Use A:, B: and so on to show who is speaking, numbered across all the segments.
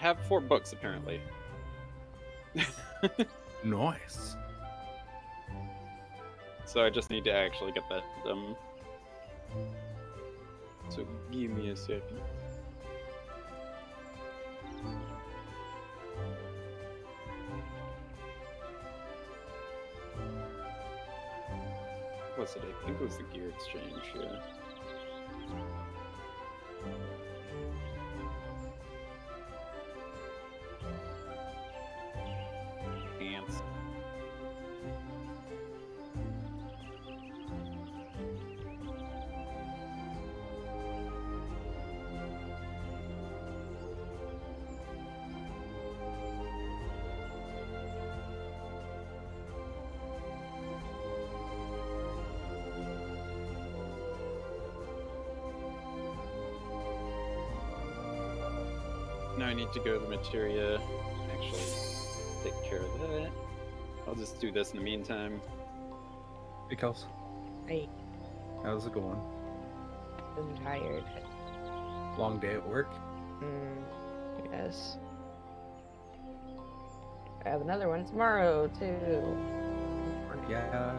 A: have 4 books apparently.
B: Nice.
A: So I just need to actually get that. So give me a second. What was it? I think it was the gear exchange. Yeah. Ants. Now I need to go to the materia, actually take care of that. I'll just do this in the meantime.
B: Hey, Kels.
C: Hey,
B: How's it going?
C: I'm tired.
B: Long day at work?
C: Yes. I have another one tomorrow, too.
B: Yeah.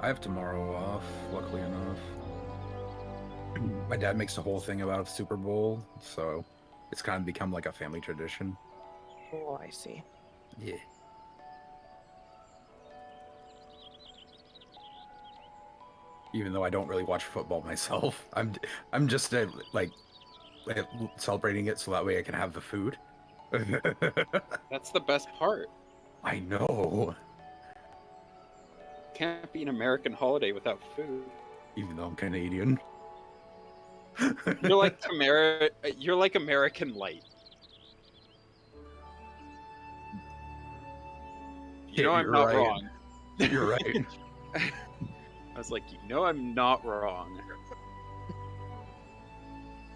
B: I have tomorrow off, luckily enough. My dad makes a whole thing about Super Bowl, so it's kind of become like a family tradition.
C: Oh, I see.
B: Yeah. Even though I don't really watch football myself, I'm just like celebrating it so that way I can have the food.
A: That's the best part.
B: I know.
A: Can't be an American holiday without food.
B: Even though I'm Canadian.
A: You're like You're like American light. You know I'm not wrong.
B: You're right.
A: I was like, you know I'm not wrong.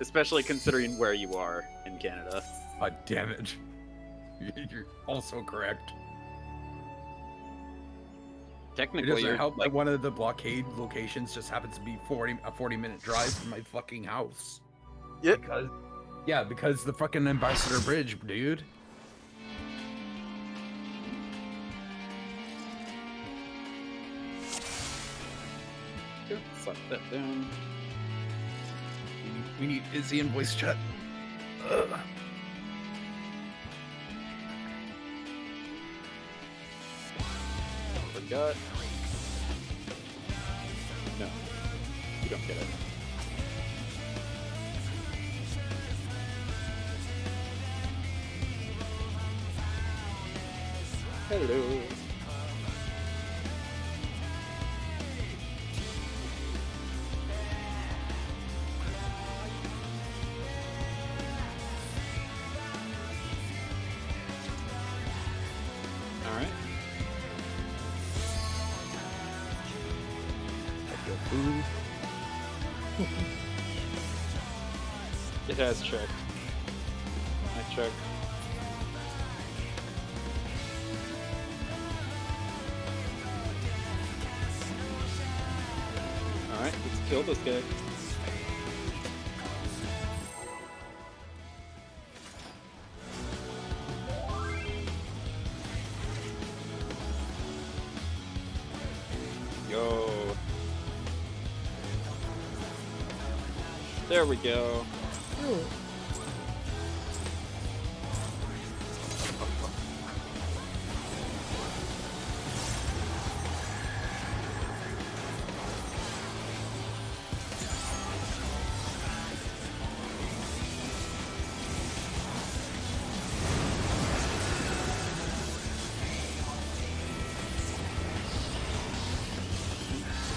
A: Especially considering where you are in Canada.
B: God damn it. You're also correct.
A: Technically,
B: you're help like one of the blockade locations just happens to be a 40-minute drive from my fucking house.
A: Yep.
B: Because the fucking Ambassador Bridge, dude.
A: Slap that down.
B: We need Izzy and voice chat. Ugh.
A: Forgot. No, you don't get it. Hello. All right.
B: Food.
A: It has checked. I checked. Alright, let's kill this guy. Yo. There we go.
C: Ooh.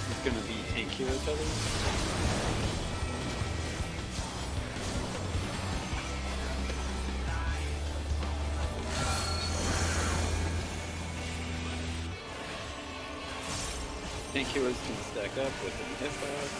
A: It's gonna be tankier as others. Thank you, can stack up with the hitbox.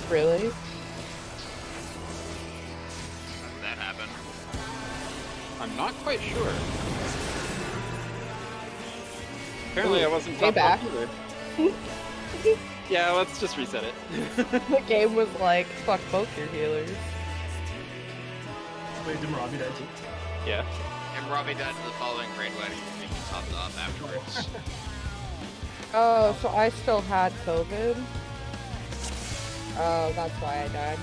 C: Really?
D: How did that happen?
A: I'm not quite sure. Apparently, I wasn't
C: Way
A: top
C: back.
A: either. Yeah, let's just reset it.
C: The game was like, fuck both your healers.
E: Wait, did Robbie die too?
A: Yeah.
D: And Robbie died to the following raid wedding and he topped off afterwards.
C: Oh, so I still had COVID? Oh, that's why I died.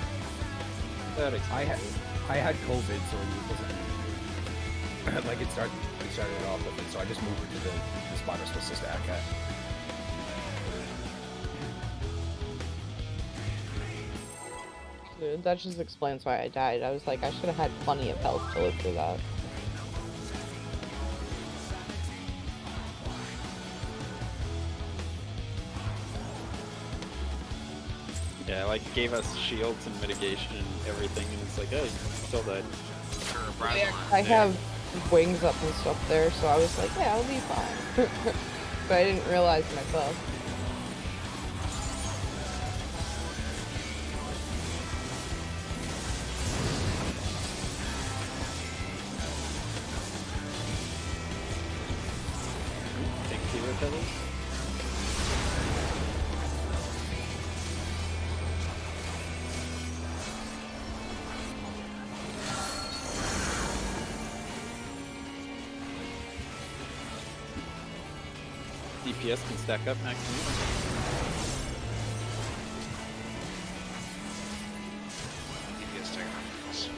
A: That explains it.
B: I had COVID, so it wasn't like it started off with it. So I just moved it to the spot I'm supposed to stack at.
C: Dude, that just explains why I died. I was like, I should have had plenty of health to live through that.
A: Yeah, like gave us shields and mitigation and everything, and it's like, oh, you still died.
D: Sure, Brazelon.
C: I have wings up and stuff there, so I was like, yeah, I'll be fine. But I didn't realize myself.
A: Take zero feathers. DPS can stack up maximum.
D: DPS technicals.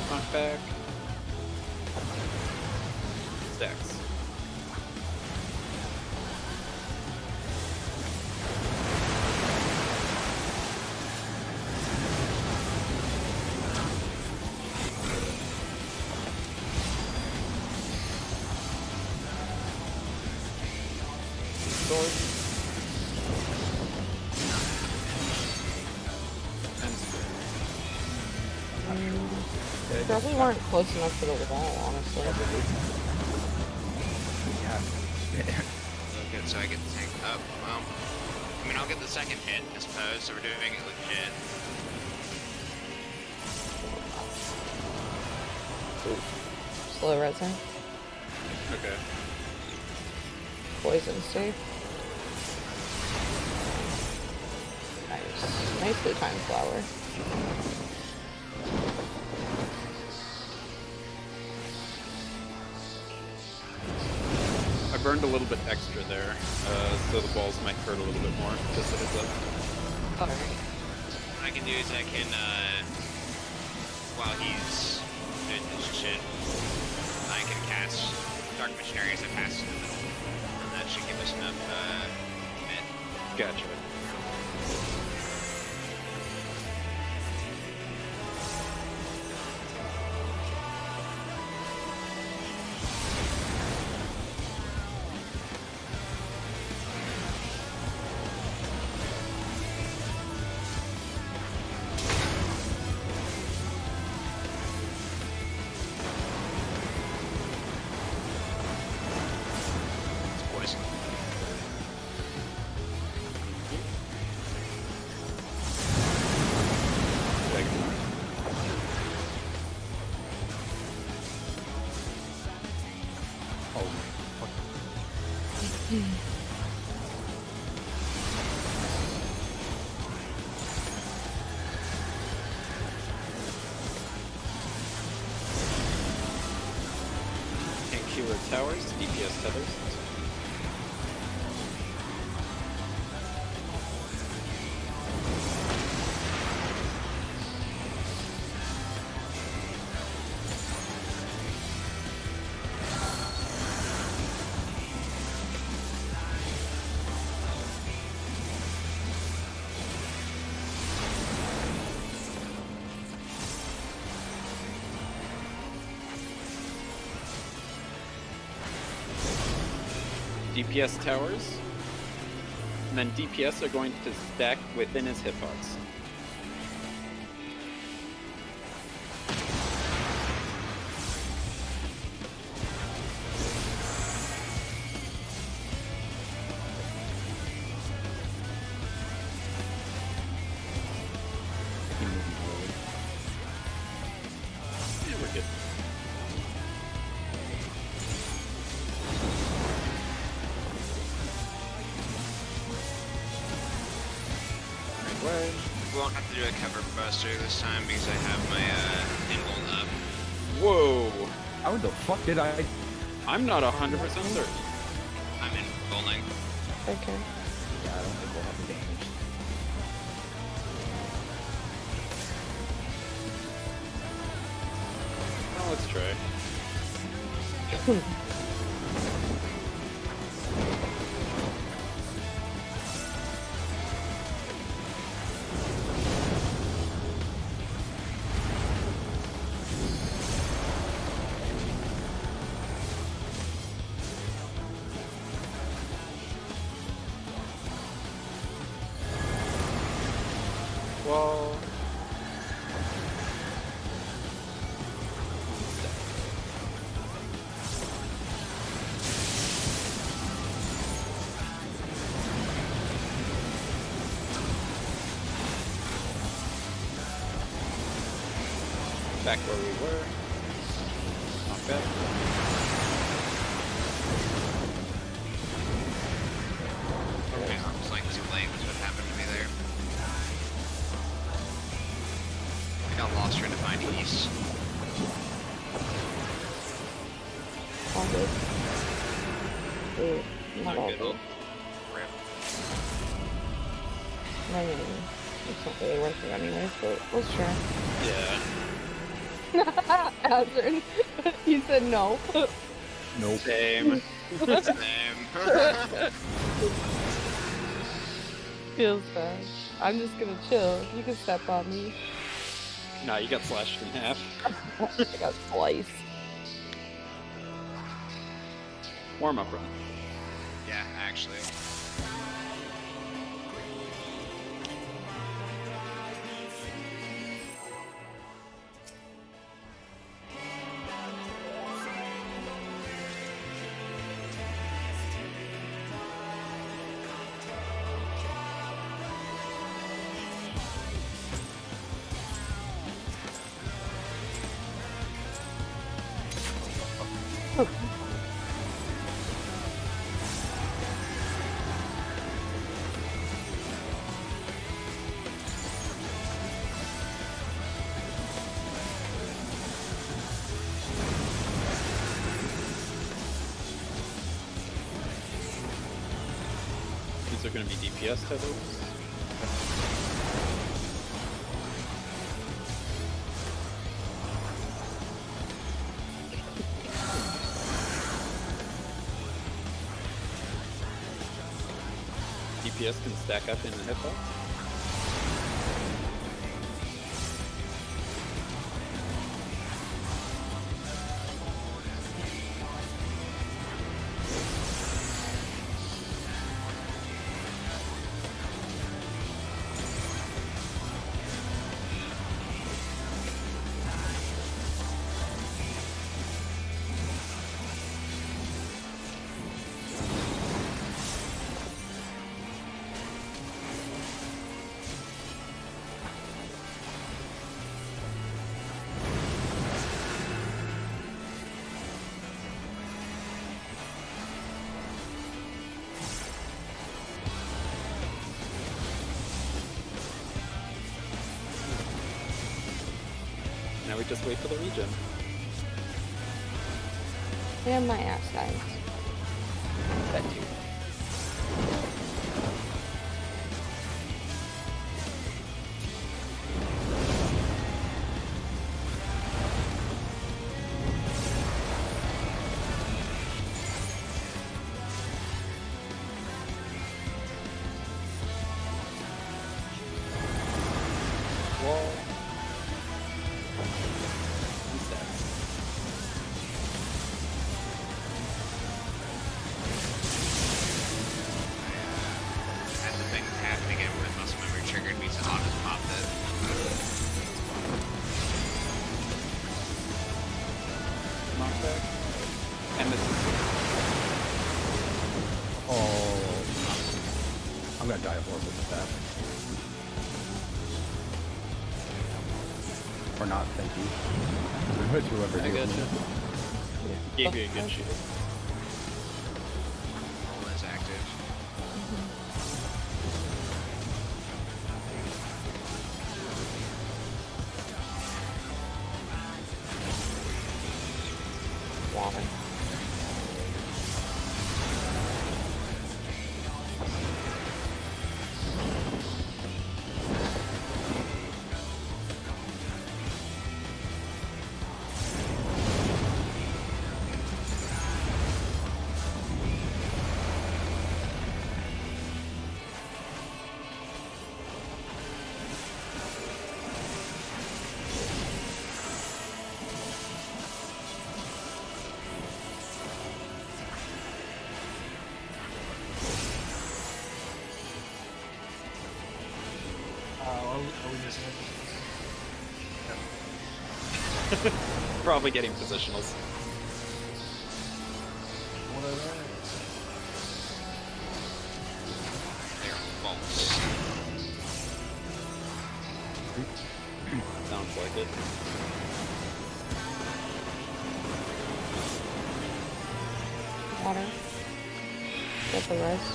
A: Knockback. Stacks. Sword. And spear.
C: Probably weren't close enough to the wall, honestly.
B: Yeah.
D: Good, so I get the tank up. Well, I mean, I'll get the second hit, I suppose, so we're doing it legit.
C: Slow resin.
A: Okay.
C: Poison safe. Nice. Nicely timed flower.
A: I burned a little bit extra there, so the balls might hurt a little bit more, just a heads up.
C: Alright.
D: What I can do is I can, while he's doing this shit, I can cast Dark Missionary as I pass through the middle. And that should give us enough, mid.
A: Gotcha.
D: It's poison.
A: DPS towers, DPS tethers. DPS towers, and then DPS are going to stack within his hitbox. Yeah, we're good.
D: We won't have to do a cover buster this time because I have my thing up.
A: Whoa!
B: How the fuck did I?
A: I'm not 100% certain.
D: I'm in bowling.
C: Okay.
B: Yeah, I don't think we'll have the damage.
A: Well, let's try. Well, back where we were. Not bad.
D: Okay, I was like too late was what happened to me there. I got lost trying to find east.
C: All good. Wait, not
A: Not
C: all
A: good.
C: good.
D: Rip.
C: I mean, it's not really worth it anyways, but let's try.
A: Yeah.
C: Hazard. You said no.
B: Nope.
A: Same.
D: Same.
C: Feels bad. I'm just gonna chill. You can step on me.
A: Nah, you got slashed in half.
C: I got sliced.
A: Warm up run.
D: Yeah, actually.
A: These are going to be DPS tethers. DPS can stack up in the hitbox. Now we just wait for the regen.
C: And my ass dies.
A: That too. Wall. Insects.
D: Had the thing happen again where the muscle memory triggered me, so I'll just pop it.
A: Knockback. And this is
B: Oh, I'm gonna die horrible with that. Or not, thank you. Whoever
A: I
B: did
A: gotcha.
B: it.
A: Gave you a good shield.
D: All is active.
C: Water.
E: Are we missing it?
A: Probably getting positionals.
E: What are they?
D: They're false.
A: Sounds like it.
C: Water. Get the rest.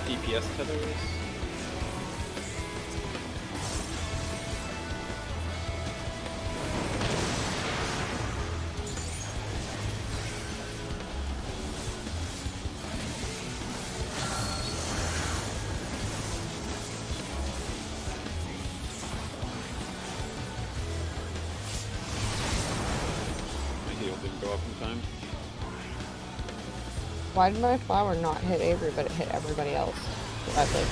A: DPS tethers. My heal didn't go up in time.
C: Why did my flower not hit Avery, but it hit everybody else? That like,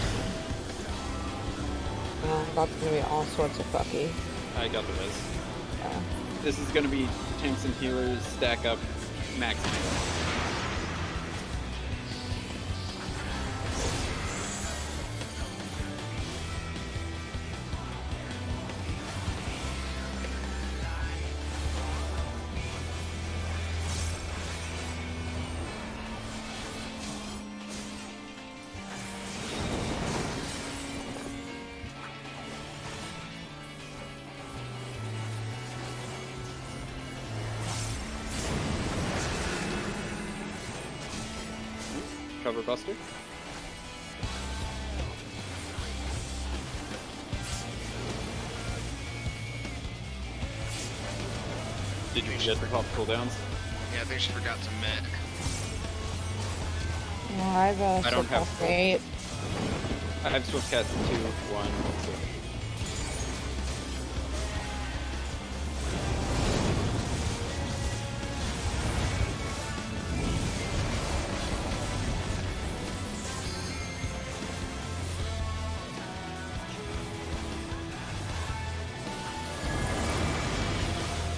C: that's gonna be all sorts of fucky.
A: I got the res.
C: Yeah.
A: This is gonna be tanks and healers stack up max. Cover buster. Did you get the pop cooldowns?
D: Yeah, I think she forgot to med.
C: Yeah, I have a
A: I don't have
C: surplus mate.
A: I have Swift Cast 2, 1, so.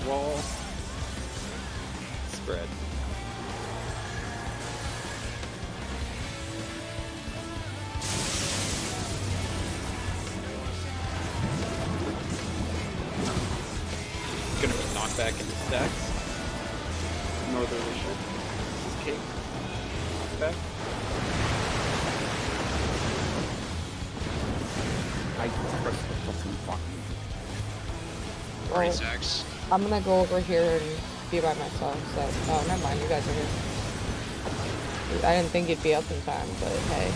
A: Wall. Spread. Gonna be knocked back into stacks. Northerly shift. This is cake. Knocked back.
B: I I pressed the fucking button.
C: Well,
D: 46.
C: I'm gonna go over here and be by myself, so... Oh, never mind, you guys are here. I didn't think you'd be up in time, but hey.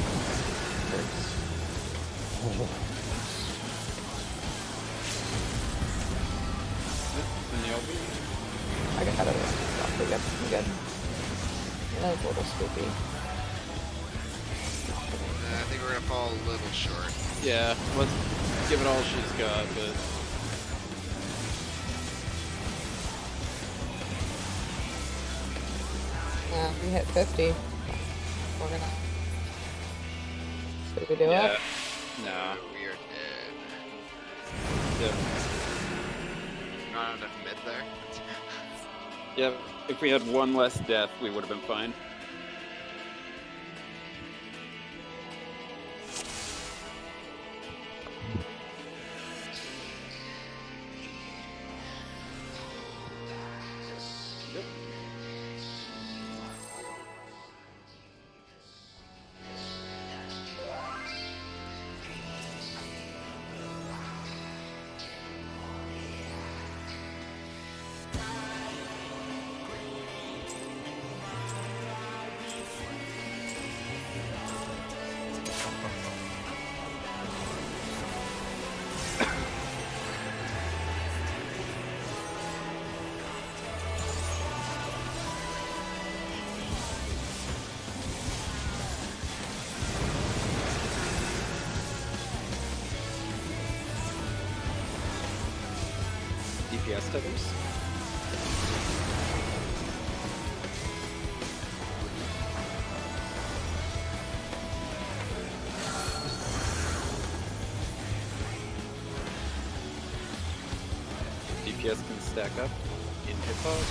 A: In the LB.
C: I got it. We're good. We're good. That was a little spooky.
D: I think we're gonna fall a little short.
A: Yeah, let's give it all she's got, but
C: Yeah, we hit 50. We're gonna... Should we do
A: yeah,
C: it?
A: nah.
D: We are dead.
A: Yep.
D: Not enough mid there.
A: Yep. If we had one less death, we would have been fine. Yep. DPS tethers. DPS can stack up in hitbox.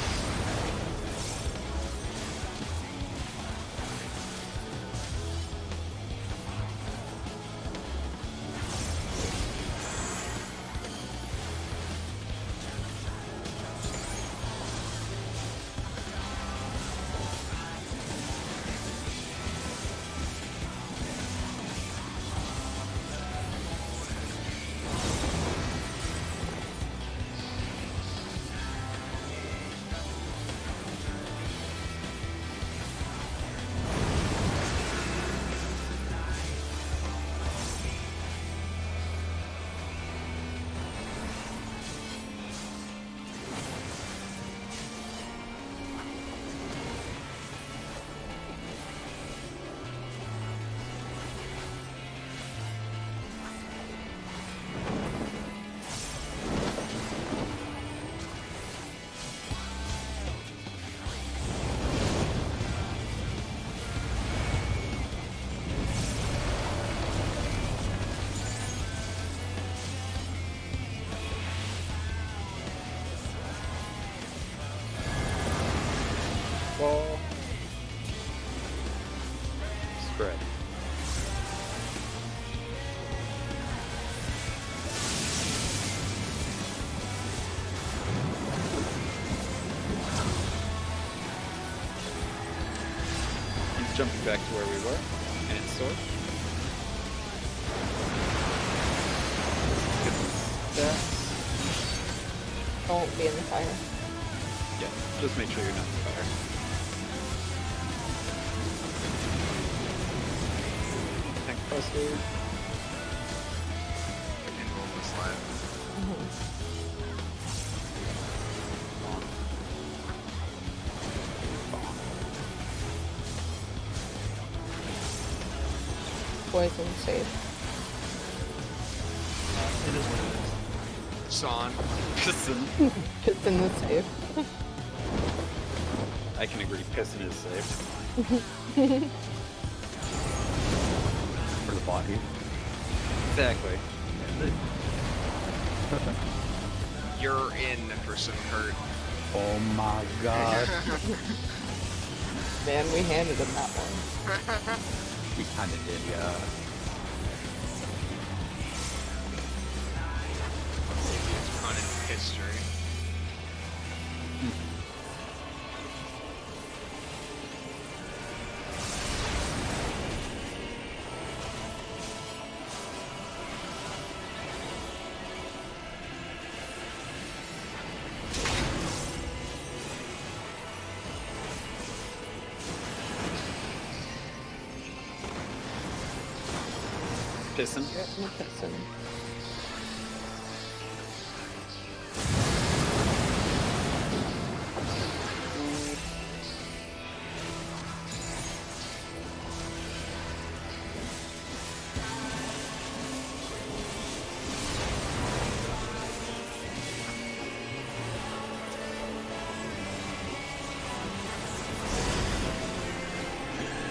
A: Ball. Spread. He's jumping back to where we were, and it's sword. Get some stats.
C: Don't be in the fire.
A: Yeah, just make sure you're not in the fire. Tank buster.
D: And roll the slab.
C: Poison save.
E: It is what it is.
D: Son.
A: Piston.
C: Just in the save.
A: I can agree, piston is safe.
B: For the body.
A: Exactly.
D: You're in for some hurt.
B: Oh my god.
C: Man, we handed him that one.
B: We kinda did, yeah.
D: It's fun in history.
A: Pissing.
C: I'm a piston.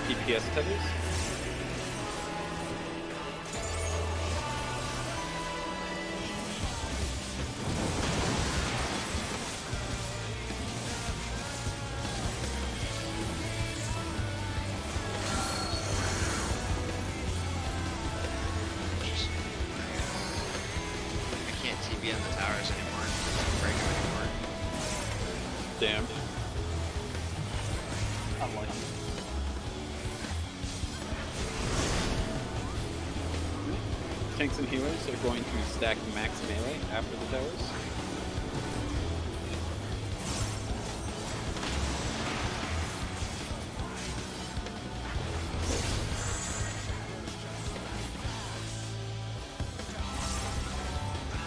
A: P4S tethers.
D: I can't TV on the towers anymore. It doesn't break them anymore.
A: Damn.
E: Unlucky.
A: Tanks and healers are going to stack max melee after the towers.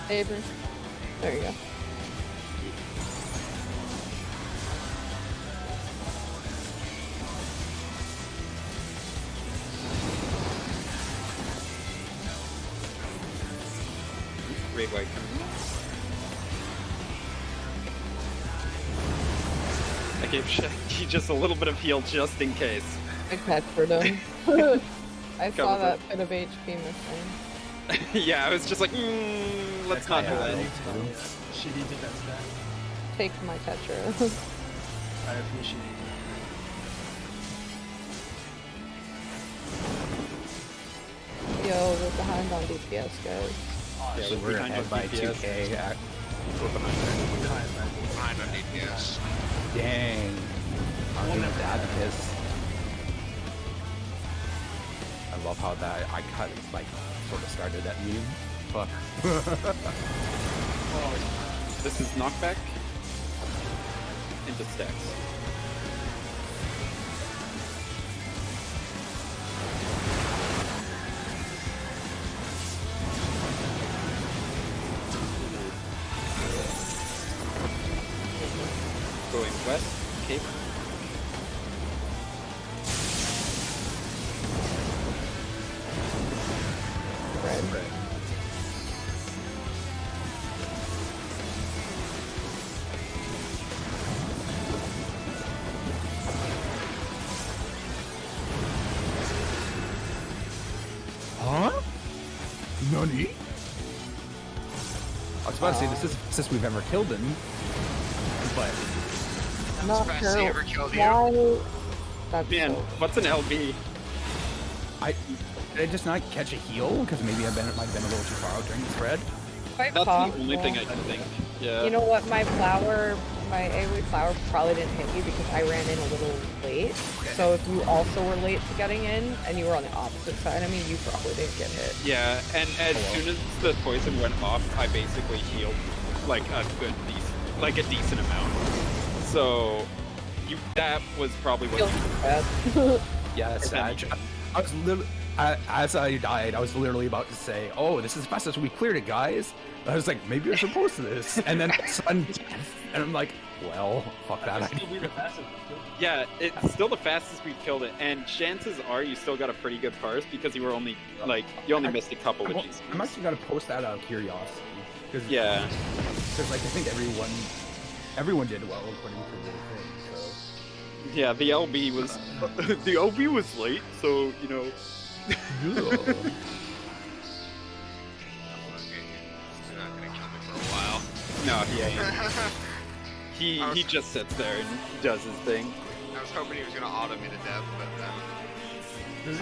C: Avery. There you go.
A: Great white coming in. I gave Shaggy just a little bit of heal just in case.
C: I peppered him. I saw
A: Cover
C: that bit of HP missing.
A: Yeah, I was just like, let's not do that.
E: She did that stat.
C: Take my Tetra.
E: I appreciate it.
C: Yo, we're behind on DPS, guys.
A: Yeah,
B: So we're
A: behind
B: ahead
A: on
B: by
A: DPS.
B: 2K.
D: Behind on DPS.
B: Dang. I'm gonna dad piss. I love how that I cut like sort of started that meme. Fuck.
A: This is knockback into stacks. Going west, Cape.
C: Red.
B: Huh? Nani? I was about to say this is since we've ever killed him, but
D: I'm
C: Not
D: surprised
C: sure
D: he ever killed you.
C: why. That's
A: Man,
C: so...
A: what's an LB?
B: did I just not catch a heal? Because maybe might have been a little too far out during the spread.
C: Quite
A: That's the
C: possible.
A: only thing I can think. Yeah.
C: You know what? My AoE flower probably didn't hit you because I ran in a little late. So if you also were late to getting in and you were on the opposite side of me, you probably didn't get hit.
A: Yeah, and as soon as the poison went off, I basically healed like a decent amount. So that was probably what.
C: Feels bad.
B: Yeah, Sag. I was literally, as I died, I was literally about to say, "Oh, this is the fastest we cleared it, guys." I was like, "Maybe you're supposed to this," and then sudden death, and I'm like, "Well, fuck that."
E: That'd still be the fastest we killed you.
A: Yeah, it's still the fastest we've killed it, and chances are you still got a pretty good parse because you were only you only missed a couple with these.
B: I'm actually gonna post that out of curiosity, because
A: Yeah,
B: like I think everyone did well according to the thing. So
A: yeah. The LB was the LB was late, so you know.
D: You're not gonna kill me for a while.
A: No, he ain't. He just sits there and does his thing.
D: I was hoping he was gonna auto me to death, but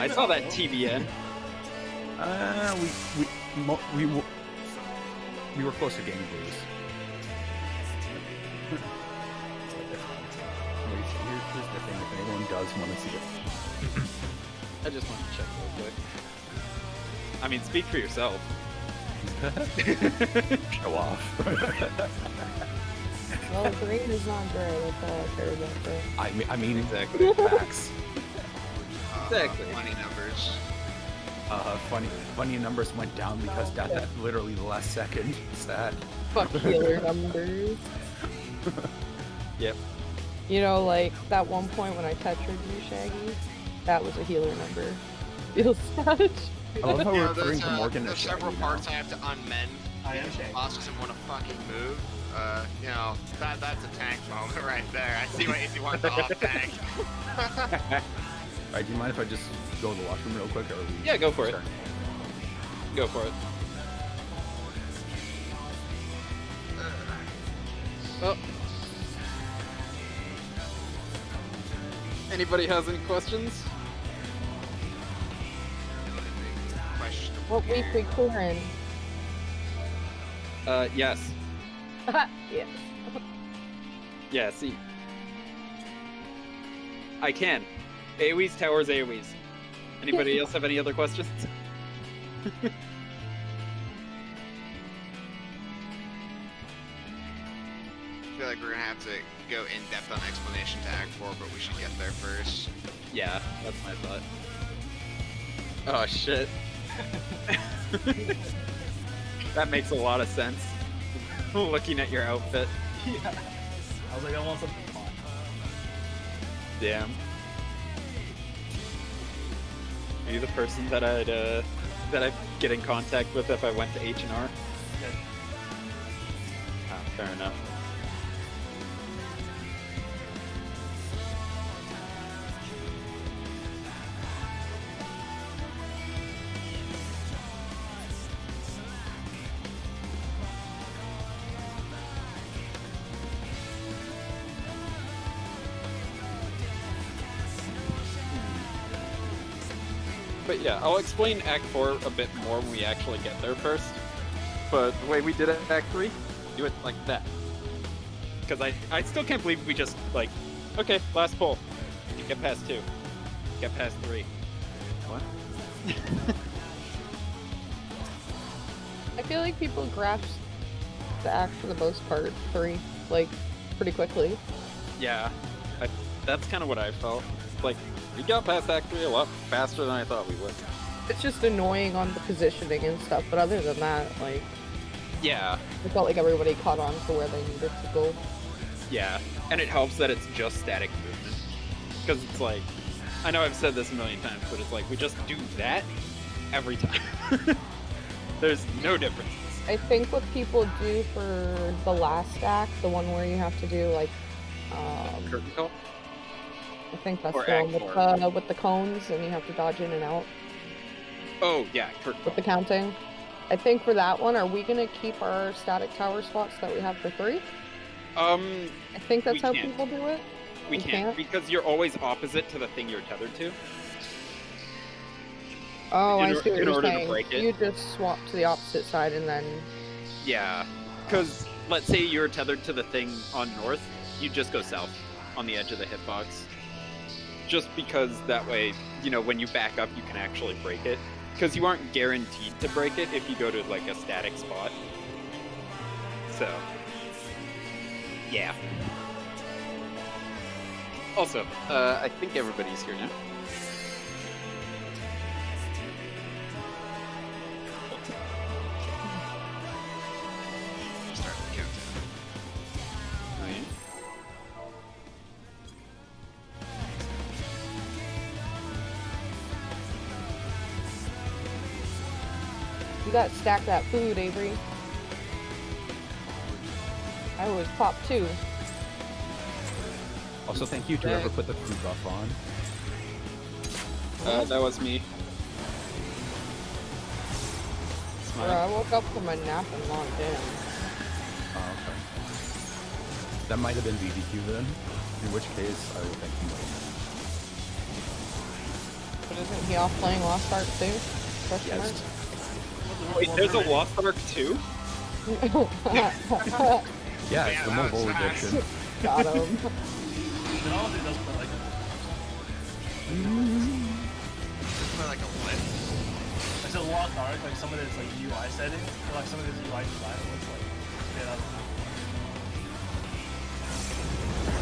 A: I saw that TBN.
B: we were close to game blues. Here's the thing: if anyone does want to see it.
A: I just want to check real quick. I mean, speak for yourself.
B: Show off.
C: Well, green is not gray. That's all I care about. Gray.
B: I mean
A: Exactly.
B: facts.
A: Exactly.
D: Money numbers.
B: Funny numbers went down because Dad at literally the last second. Sad.
C: Fuck healer numbers.
A: Yep.
C: You know, like that one point when I Tetrid you, Shaggy, that was a healer number. Feels sad.
B: I love how
D: You
B: we're
D: know,
B: referring to Morgan as
D: there's several
B: Shaggy now.
D: parts I have to unmend.
E: I am Shaggy.
D: Boss doesn't want to fucking move. You know, that's a tank moment right there. I see why Izzy wants to off tank.
B: Alright, do you mind if I just go to the washroom real quick? Or are we
A: Yeah, go for it.
B: starting?
A: Go for it. Oh. Anybody has any questions?
C: What week we clearing?
A: Yes.
C: Yes.
A: Yeah, see. I can. AoE's towers AoE's. Anybody else have any other questions?
D: I feel like we're gonna have to go in depth on explanation to Act 4, but we should get there first.
A: Yeah, that's my thought. Oh shit. That makes a lot of sense. Looking at your outfit.
E: Yeah. I was like, I want something fun.
A: Damn. Are you the person that I'd get in contact with if I went to H&R?
E: Yeah.
A: Ah, fair enough. But yeah, I'll explain Act 4 a bit more when we actually get there first. But the way we did it in Act 3, do it like that. Because I still can't believe we just, like, okay, last pull. Get past 2. Get past 3. What?
C: I feel like people grasp the act for the most part, 3, like, pretty quickly.
A: Yeah, that's kind of what I felt. Like, we got past Act 3 a lot faster than I thought we would.
C: It's just annoying on the positioning and stuff, but other than that, like,
A: Yeah,
C: I felt like everybody caught on to where they needed to go.
A: yeah. And it helps that it's just static movement. Because it's like, I know I've said this a million times, but it's like, we just do that every time. There's no difference.
C: I think what people do for the last act, the one where you have to do, like,
A: Curtain call?
C: I think that's
A: Or
C: the one
A: act
C: with the cones, and you have to dodge in and out
A: Oh, yeah, curtain
C: with the
A: call.
C: counting. I think for that one, are we gonna keep our static tower spots that we have for 3? I think that's
A: We
C: how
A: can't.
C: people do it.
A: We
C: We
A: can't,
C: can't?
A: because you're always opposite to the thing you're tethered to.
C: Oh, I
A: In
C: see what
A: in
C: you're
A: order to
C: saying.
A: break it.
C: You just swap to the opposite side and then...
A: Yeah, because let's say you're tethered to the thing on north, you just go south on the edge of the hitbox. Just because that way, you know, when you back up, you can actually break it. Because you aren't guaranteed to break it if you go to, like, a static spot. So, yeah. Also, I think everybody's here now.
D: Start the countdown.
A: Oh, yeah?
C: You gotta stack that food, Avery. I always pop 2.
B: Also, thank you to whoever put the food buff on.
A: That was me.
C: Bro, I woke up from a nap and logged in.
B: Oh, okay. That might have been BBQ then, in which case I will thank you.
C: But isn't he off playing Lost Ark too? Question
B: Yes.
A: Wait, there's a Lost Ark 2?
C: mark?
B: Yeah, it's the
D: that was
B: mobile
D: fast.
B: edition.
C: Got him.
E: Then all of it does play like
D: Play like a what?
E: it's a Lost Ark, like some of it's like UI settings, or like some of it's UI design looks like straight up.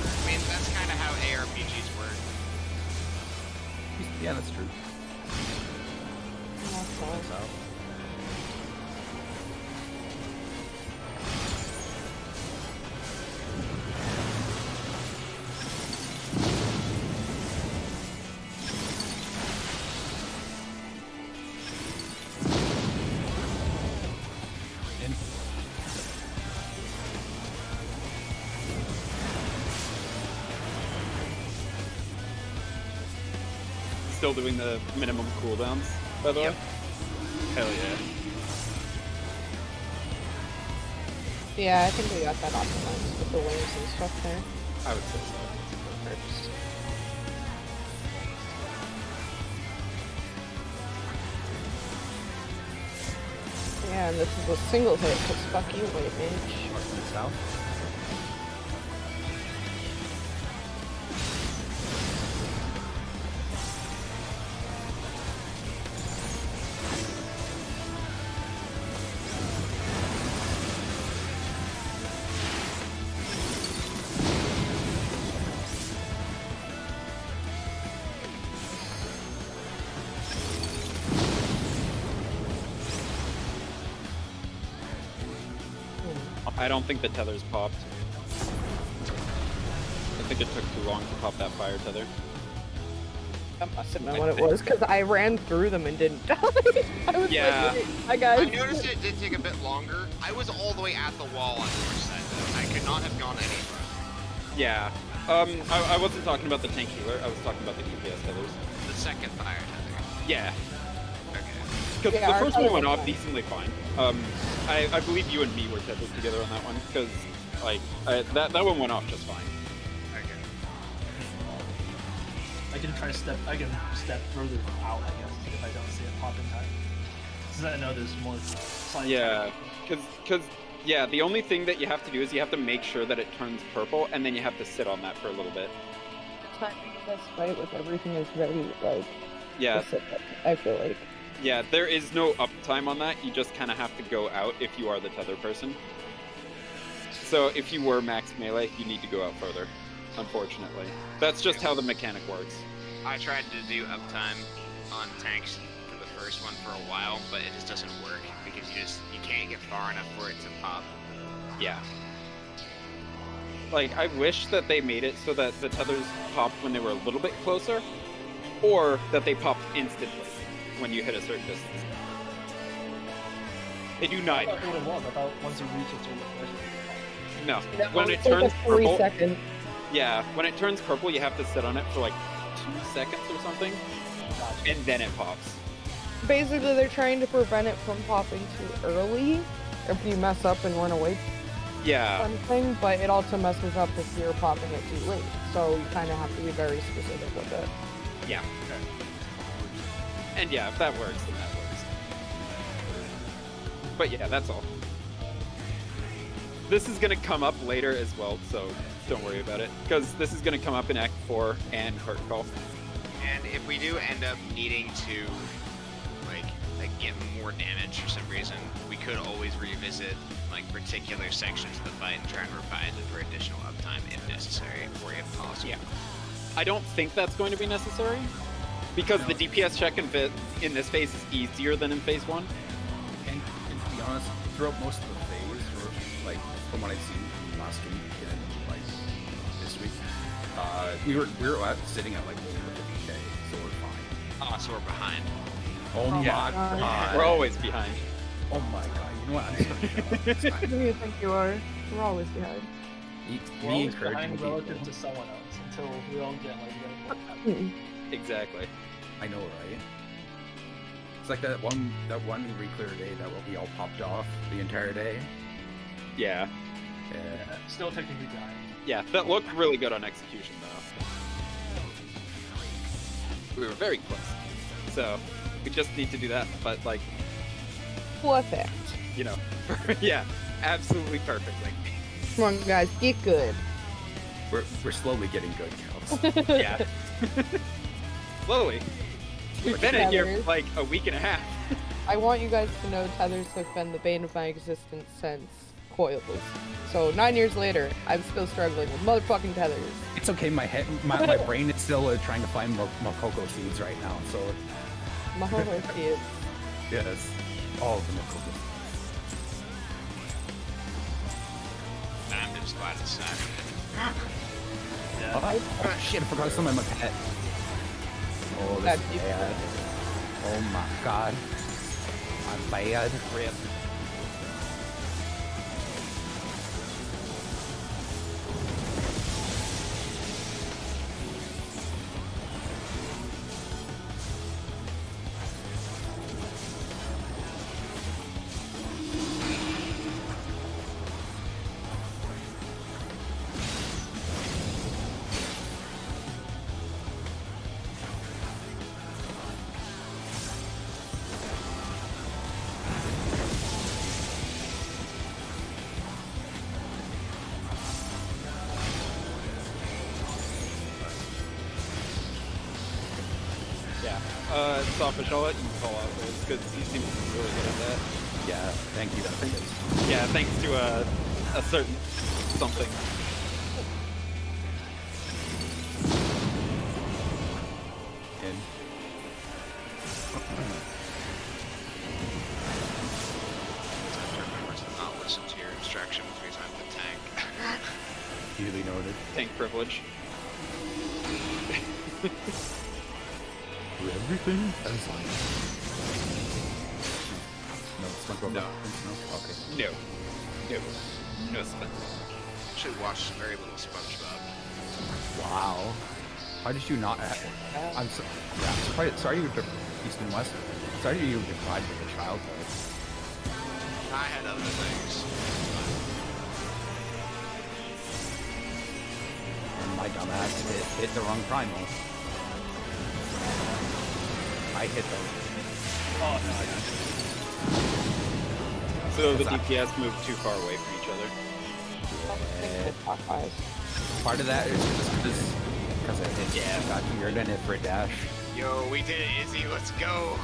D: I mean, that's kind of how ARPGs work.
B: Yeah, that's true.
C: Lost south.
B: South. In.
A: Still doing the minimum cooldowns, by the
D: Yep.
A: way? Hell yeah.
C: Yeah, I think we got that optimized with the waves and stuff there.
A: I would say so.
C: First. Yeah, and this is a single hit, because fuck you, white mage.
B: North and south.
A: I don't think the tether's popped. I think it took too long to pop that fire tether.
C: That must have been what it was, because I ran through them and didn't die. I was
A: Yeah.
C: like, hi guys.
D: I noticed it did take a bit longer. I was all the way at the wall on the north side though. I could not have gone any further.
A: Yeah. I wasn't talking about the tank healer, I was talking about the DPS tethers.
D: The second fire tether.
A: Yeah.
D: Okay.
A: Because
C: Yeah,
A: the
C: our
A: first one
C: tether
A: went
C: was
A: off
C: fine.
A: decently fine. I believe you and me were tethered together on that one, because, like, that one went off just fine.
D: Okay.
E: I can step further out, I guess, if I don't see it pop in time. Since I know there's more science.
A: Yeah, because yeah, the only thing that you have to do is you have to make sure that it turns purple, and then you have to sit on that for a little bit.
C: Timing this fight with everything is very, like,
A: Yeah,
C: specific, I feel like.
A: yeah, there is no uptime on that. You just kind of have to go out if you are the tether person. So if you were max melee, you need to go out further, unfortunately. That's just how the mechanic works.
D: I tried to do uptime on tanks for the first one for a while, but it just doesn't work because you can't get far enough for it to pop.
A: Yeah. Like, I wish that they made it so that the tethers popped when they were a little bit closer, or that they popped instantly when you hit a certain distance. They do not.
E: I thought what it was. I thought once you reach a certain threshold.
A: No. When it
C: It's like
A: turns
C: a 3
A: purple,
C: second.
A: yeah, when it turns purple, you have to sit on it for like 2 seconds or something,
E: Gotcha.
A: and then it pops.
C: Basically, they're trying to prevent it from popping too early if you mess up and run away
A: Yeah,
C: from something, but it also messes up if you're popping it too late. So you kind of have to be very specific with it.
A: yeah. And yeah, if that works, then that works. But yeah, that's all. This is gonna come up later as well, so don't worry about it. Because this is gonna come up in Act 4 and Curtain Call.
D: And if we do end up needing to, like get more damage for some reason, we could always revisit like particular sections of the fight and try and revise it for additional uptime if necessary or if possible.
A: Yeah. I don't think that's going to be necessary, because the DPS check in this phase is easier than in phase 1.
B: And to be honest, throughout most of the phase, or like from what I've seen last week and like this week, we were sitting at like over 50k, so we're fine.
D: Ah, so we're behind.
B: Oh my
C: Yeah.
B: god.
A: We're always behind.
B: Oh my god. You know what? I'm just gonna shut up. It's fine.
C: Who do you think you are? We're always behind.
E: We're
B: Me
E: always
B: encouraging
E: behind
B: people.
E: relative to someone else until we all get like ready.
A: Exactly.
B: I know, right? It's like that one re-clear day that we all popped off the entire day.
A: Yeah.
B: Yeah.
E: Yeah, still technically behind.
A: Yeah, that looked really good on execution, though. We were very close. So, we just need to do that, but, like,
C: Perfect.
A: you know, yeah, absolutely perfectly.
C: Come on, guys, get good.
B: We're slowly getting good, Kels.
A: Yeah. Slowly. We've been in here
C: Tethers.
A: for, like, a week and a half.
C: I want you guys to know tethers have been the bane of my existence since coils. So 9 years later, I'm still struggling with motherfucking tethers.
B: It's okay. My brain is still trying to find more cocoa seeds right now. So
C: My whole life is.
B: Yes. All of the nickel distance.
D: I'm just glad it's not.
E: Yeah.
B: Oh, shit, I forgot something in my pet. Oh, this
C: That's
B: is bad. Oh my god. I'm bad.
A: Rip. Yeah. Sawfish, I'll let you call out those because he seems really good at that.
B: Yeah, thank you.
A: Yeah, thanks to a certain something.
B: And
D: Remember to not listen to your instructions because I'm the tank.
B: duly noted.
A: Tank privilege.
B: Do everything as I No, it's not
A: No.
B: No? Okay.
A: No. No. No Spence.
D: Should watch very little SpongeBob.
B: Wow. Why did you not? I'm so, yeah, I'm surprised. Sorry you were East and West. Sorry you were deprived of your childhood.
D: I had other things.
B: And my dumbass hit the wrong primal. I hit the.
E: Oh no, I got it.
A: So the
B: Because I-
A: DPS moved too far away from each other.
C: Clockwise.
B: Part of that is because I hit. Yeah, got you're gonna hit for a dash.
D: Yo, we did it, Izzy. Let's go.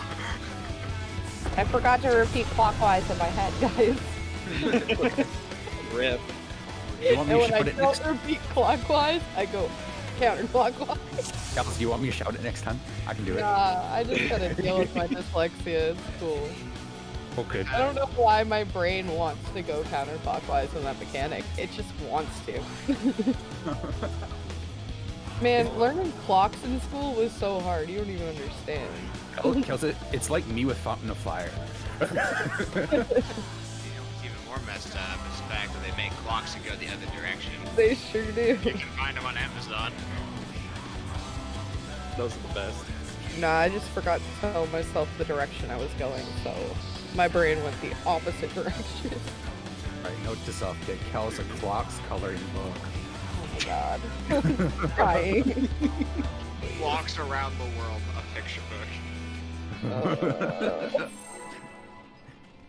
C: I forgot to repeat clockwise in my head, guys.
A: Rip.
B: You want me
C: And
B: to
C: when I
B: shout it
C: don't
B: next?
C: repeat clockwise, I go counterclockwise.
B: Kelsey, do you want me to shout it next time? I can do it.
C: Nah, I just gotta deal with my dyslexia. It's cool.
B: Okay.
C: I don't know why my brain wants to go counterclockwise in that mechanic. It just wants to. Man, learning clocks in school was so hard. You don't even understand.
B: Kelsey, it's like me with Fountain of Fire.
D: You know what's even more messed up is the fact that they make clocks that go the other direction.
C: They sure do.
D: You can find them on Amazon.
A: Those are the best.
C: Nah, I just forgot to tell myself the direction I was going, so my brain went the opposite direction.
B: Alright, note to self, get Kels a clocks coloring book.
C: Oh my god. I'm crying.
D: Clocks around the world, a picture book.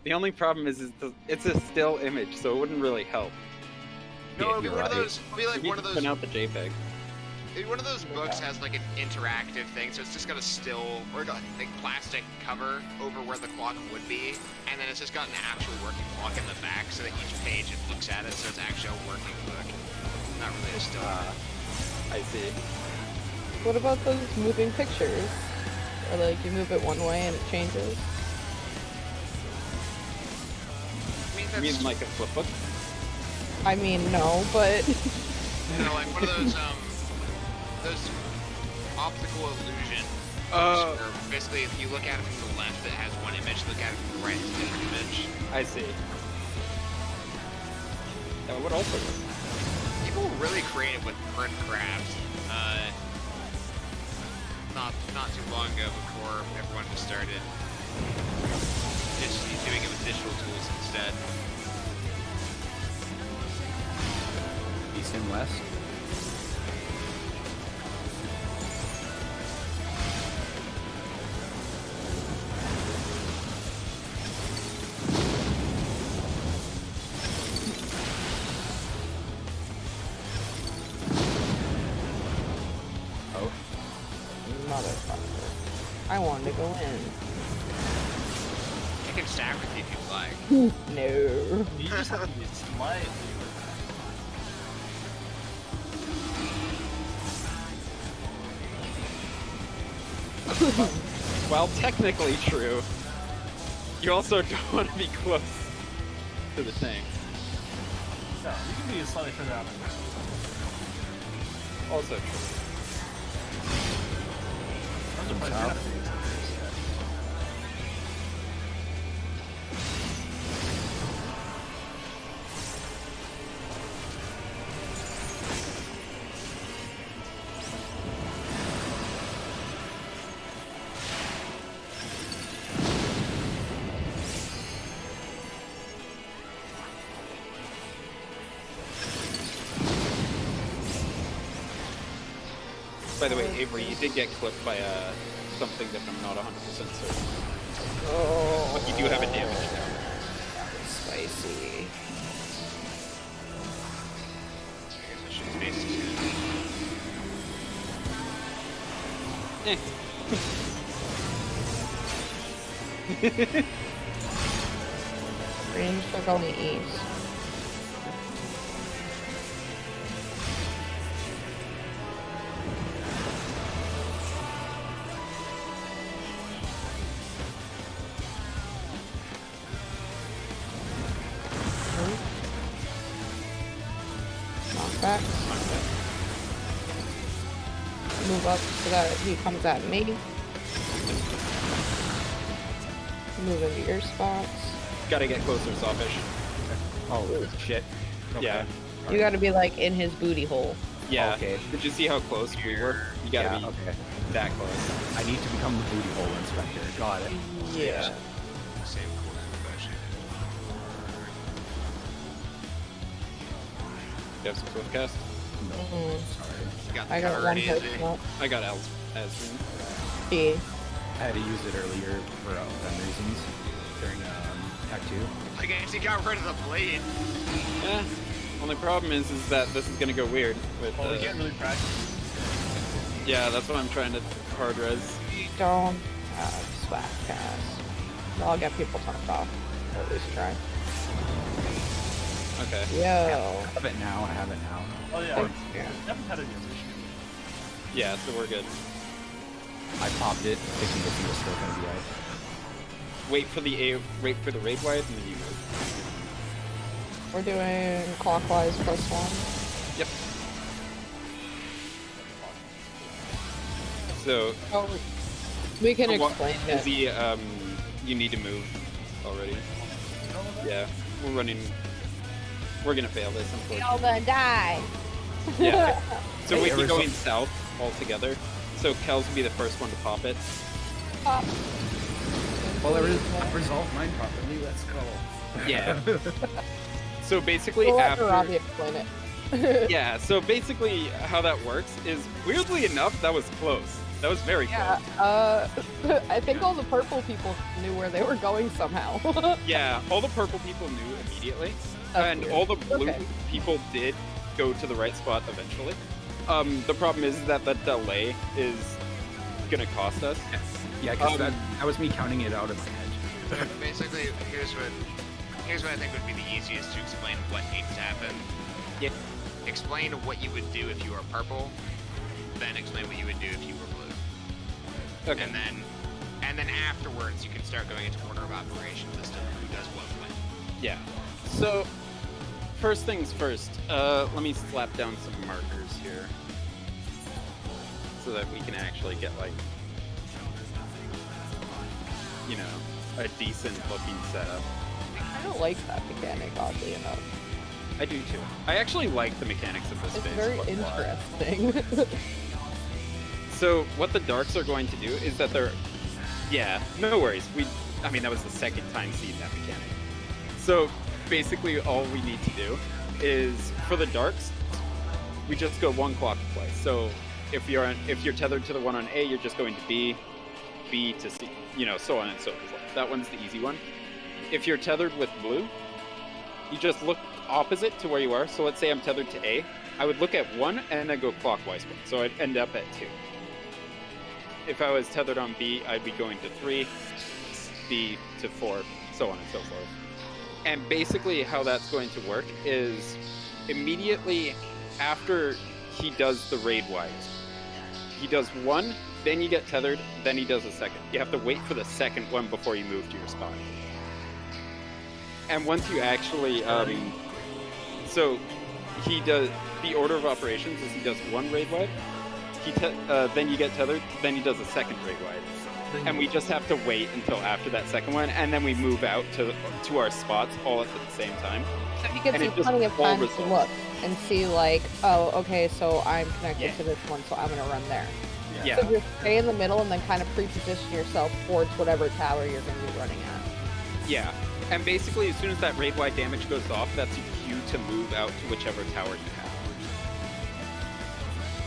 A: The only problem is it's a still image, so it wouldn't really help.
D: No, it'll be
B: you're
D: one of
B: right.
D: those. It'll be like
A: You
D: one
A: need
D: of
A: to
D: those.
A: print out the JPEG.
D: Maybe one of those books has like an interactive thing, so it's just got a still or like plastic cover over where the clock would be, and then it's just got an actual working clock in the back, so that each page it looks at it, so it's actually a working book, not really a still.
A: I see.
C: What about those moving pictures? Or like you move it one way and it changes?
D: I mean,
A: You mean
D: that's
A: like a flip book?
C: I mean, no, but
D: like one of those optical illusion.
A: Oh.
D: Where basically, if you look at it from the left, it has one image. Look at it from the right, it's a different image.
A: I see. That would also work.
D: People were really creative with print crafts. Not too long ago, before everyone just started just doing it with digital tools instead.
B: East and West. Oh,
C: motherfucker. I wanted to go in.
D: You can stack with you if you like.
C: No.
E: You just have to be slightly.
A: Well, technically true. You also don't want to be close to the tanks.
E: No, you can be slightly further out.
A: Also true.
E: I'm surprised you're not seeing it.
A: By the way, Avery, you did get clipped by something that I'm not 100% certain.
C: Oh.
A: But you do have a damage down.
C: Spicy.
D: I guess I should space it.
C: Range for going east. Knockback. Move up so that he comes at me. Move into your spots.
A: Gotta get closer, Sawfish.
B: Oh shit. Okay.
A: Yeah.
C: You gotta be like in his booty hole.
A: Yeah.
B: Okay.
A: Did you see how close we were? You gotta be
B: Okay.
A: that close.
B: I need to become the booty hole inspector. Got it.
C: Yeah.
D: Same cooldown, actually.
A: You have some swift cast?
B: No.
C: Mhm.
B: Sorry.
D: You got the
C: I got
D: cover
C: one
D: ready,
C: person
D: Izzy?
C: up.
A: I got Asrin.
C: P.
B: I had to use it earlier for gun reasons during Act 2.
D: I guess you got rid of the blade.
A: Yeah. Only problem is that this is gonna go weird with.
E: Well, we can't really practice.
A: Yeah, that's what I'm trying to hard res.
C: Don't have swag cast. I'll get people turned off. Or at least try.
A: Okay.
C: Yo.
B: I have it now. I have it now.
E: Oh yeah.
C: Thanks, yeah.
E: Haven't had a issue.
A: Yeah, so we're good.
B: I popped it thinking that he was still gonna be out.
A: Wait for the raid wide, and then you move.
C: We're doing clockwise +1.
A: Yep. So,
C: Oh, we can
A: what-
C: explain
A: is
C: it.
A: the you need to move already. Yeah, we're gonna fail this, unfortunately.
C: gonna die.
A: Yeah. So
B: Hey,
A: we'd be
B: Arizona-
A: going south altogether. So Kel's would be the first one to pop it.
C: Pop.
B: Well, I resolved mine properly. Let's go.
A: Yeah. So basically,
C: We'll let
A: after
C: Robbie explain it.
A: yeah, so basically how that works is weirdly enough that was close. That was very
C: Yeah,
A: close.
C: I think all the purple people knew where they were going somehow.
A: Yeah, all the purple people knew immediately,
C: That's
A: and
C: weird.
A: all the blue
C: Okay.
A: people did go to the right spot eventually. The problem is that the delay is gonna cost us.
B: Yeah, because that was me counting it out in my head.
D: Basically, here's what I think would be the easiest to explain what needs to happen.
A: Yeah.
D: Explain what you would do if you were purple, then explain what you would do if you were blue.
A: Okay.
D: And then afterwards you can start going into order of operations as to who does what when.
A: Yeah. So, first things first, let me slap down some markers here. So that we can actually get, like, you know, a decent looking setup.
C: I don't like that mechanic, oddly enough.
A: I do too. I actually like the mechanics of this
C: It's
A: phase.
C: very
A: but why?
C: interesting.
A: So, what the darks are going to do is that they're... Yeah, no worries. I mean, that was the second time seeing that mechanic. So, basically, all we need to do is, for the darks, we just go one clockwise. So, if you're tethered to the one on A, you're just going to B to C, you know, so on and so forth. That one's the easy one. If you're tethered with blue, you just look opposite to where you are. So let's say I'm tethered to A. I would look at 1 and then go clockwise 1. So I'd end up at 2. If I was tethered on B, I'd be going to 3, B to 4, so on and so forth. And basically how that's going to work is immediately after he does the raid wise, he does 1, then you get tethered, then he does a second. You have to wait for the second one before you move to your spot. And once you actually, so he does, the order of operations is he does one raid wide, then you get tethered, then he does a second raid wide. And we just have to wait until after that second one, and then we move out to our spots all at the same time.
C: So he gives
A: And
C: you
A: it just
C: plenty of
A: all
C: time to
A: resolves.
C: look and see, like, oh, okay, so I'm connected
A: Yeah.
C: to this one, so I'm gonna run there.
A: Yeah.
C: So just stay in the middle and then kind of pre-position yourself towards whatever tower you're gonna be running at.
A: Yeah. And basically, as soon as that raid wide damage goes off, that's your cue to move out to whichever tower you have.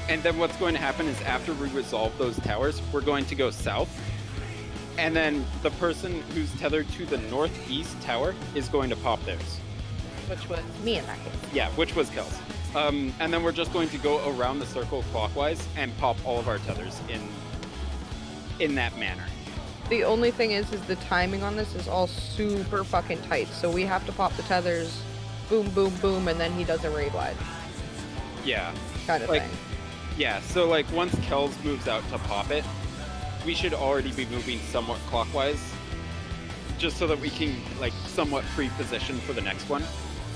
A: And then what's going to happen is after we resolve those towers, we're going to go south. And then the person who's tethered to the northeast tower is going to pop theirs.
C: Which was me in that case.
A: Yeah, which was Kel's. And then we're just going to go around the circle clockwise and pop all of our tethers in that manner.
C: The only thing is the timing on this is all super fucking tight. So we have to pop the tethers, boom, boom, boom, and then he does a raid wide
A: Yeah.
C: kind of
A: Like-
C: thing.
A: Yeah, so like once Kells moves out to pop it, we should already be moving somewhat clockwise, just so that we can like somewhat pre-position for the next one.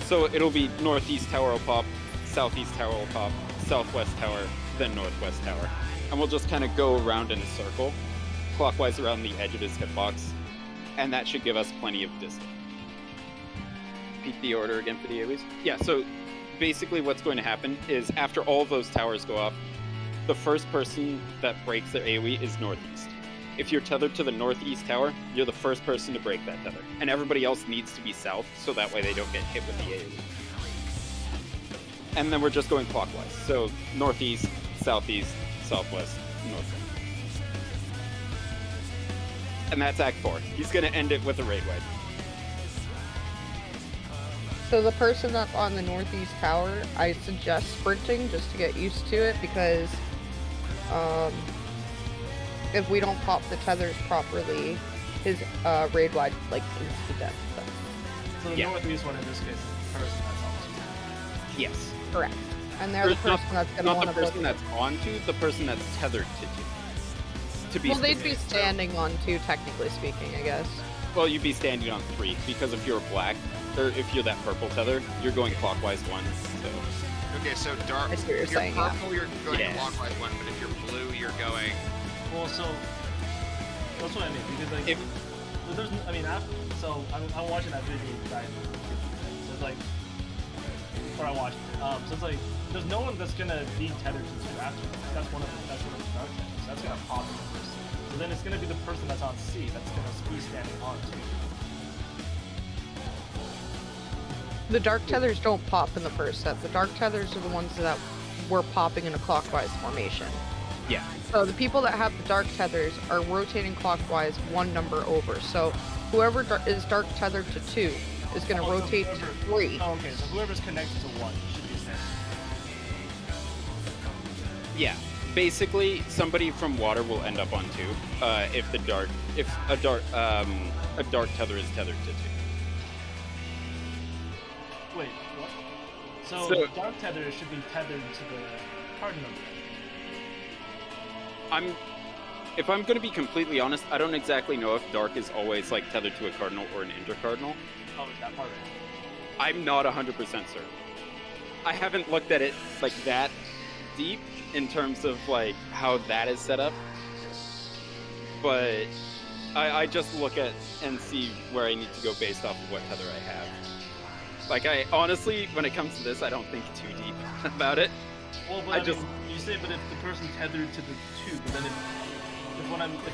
A: So it'll be northeast tower will pop, southeast tower will pop, southwest tower, then northwest tower. And we'll just kind of go around in a circle, clockwise around the edge of his hitbox, and that should give us plenty of distance. Repeat the order again for the AoEs. Yeah, so basically what's going to happen is after all of those towers go off, the first person that breaks their AoE is northeast. If you're tethered to the northeast tower, you're the first person to break that tether. And everybody else needs to be south, so that way they don't get hit with the AoE. And then we're just going clockwise. So northeast, southeast, southwest, northwest. And that's Act 4. He's going to end it with a raid wide.
C: So the person that's on the northeast tower, I suggest sprinting just to get used to it, because if we don't pop the tethers properly, his raid wide like insta death.
E: So the
A: Yeah.
E: northeast one in this case is the person that's on the
A: Yes.
C: Correct. And they're the
A: It's not-
C: person that's gonna
A: Not
C: want
A: the
C: to
A: person that's onto, the person that's tethered to be
C: Well, they'd be
A: specific.
C: standing on two, technically speaking, I guess.
A: Well, you'd be standing on 3, because if you're black, or if you're that purple tether, you're going clockwise 1, so...
D: Okay, so dark.
C: I see what you're
D: if
C: saying,
D: you're
C: yeah.
D: purple, you're going
A: Yeah.
D: clockwise one, but if you're blue, you're going.
E: Well, so that's what I mean, because like,
A: If-
E: so there's, I mean, so I'm watching that video right now. So it's like, or I watched. So it's like, there's no one that's gonna be tethered to the after. That's one of the dark tethers. That's gonna pop in the first. So then it's gonna be the person that's on C that's gonna be standing on T.
C: The dark tethers don't pop in the first set. The dark tethers are the ones that were popping in a clockwise formation.
A: Yeah.
C: So the people that have the dark tethers are rotating clockwise one number over. So whoever is dark tethered to 2 is going to
E: Oh, so
C: rotate to
E: whoever-
C: 3.
E: Oh, okay, so whoever's connected to 1 should be standing.
A: Yeah. Basically, somebody from water will end up on 2, if a dark tether is tethered to 2.
E: Wait, what? So,
A: So-
E: dark tether should be tethered to the cardinal.
A: If I'm going to be completely honest, I don't exactly know if dark is always like tethered to a cardinal or an intercardinal.
E: Oh, is that part right?
A: I'm not 100% certain. I haven't looked at it like that deep in terms of like how that is set up, but I just look at and see where I need to go based off of what tether I have. Like, I honestly, when it comes to this, I don't think too deep about it.
E: Well, but
A: I
E: I
A: just-
E: mean, you say, but if the person tethered to the 2, but then if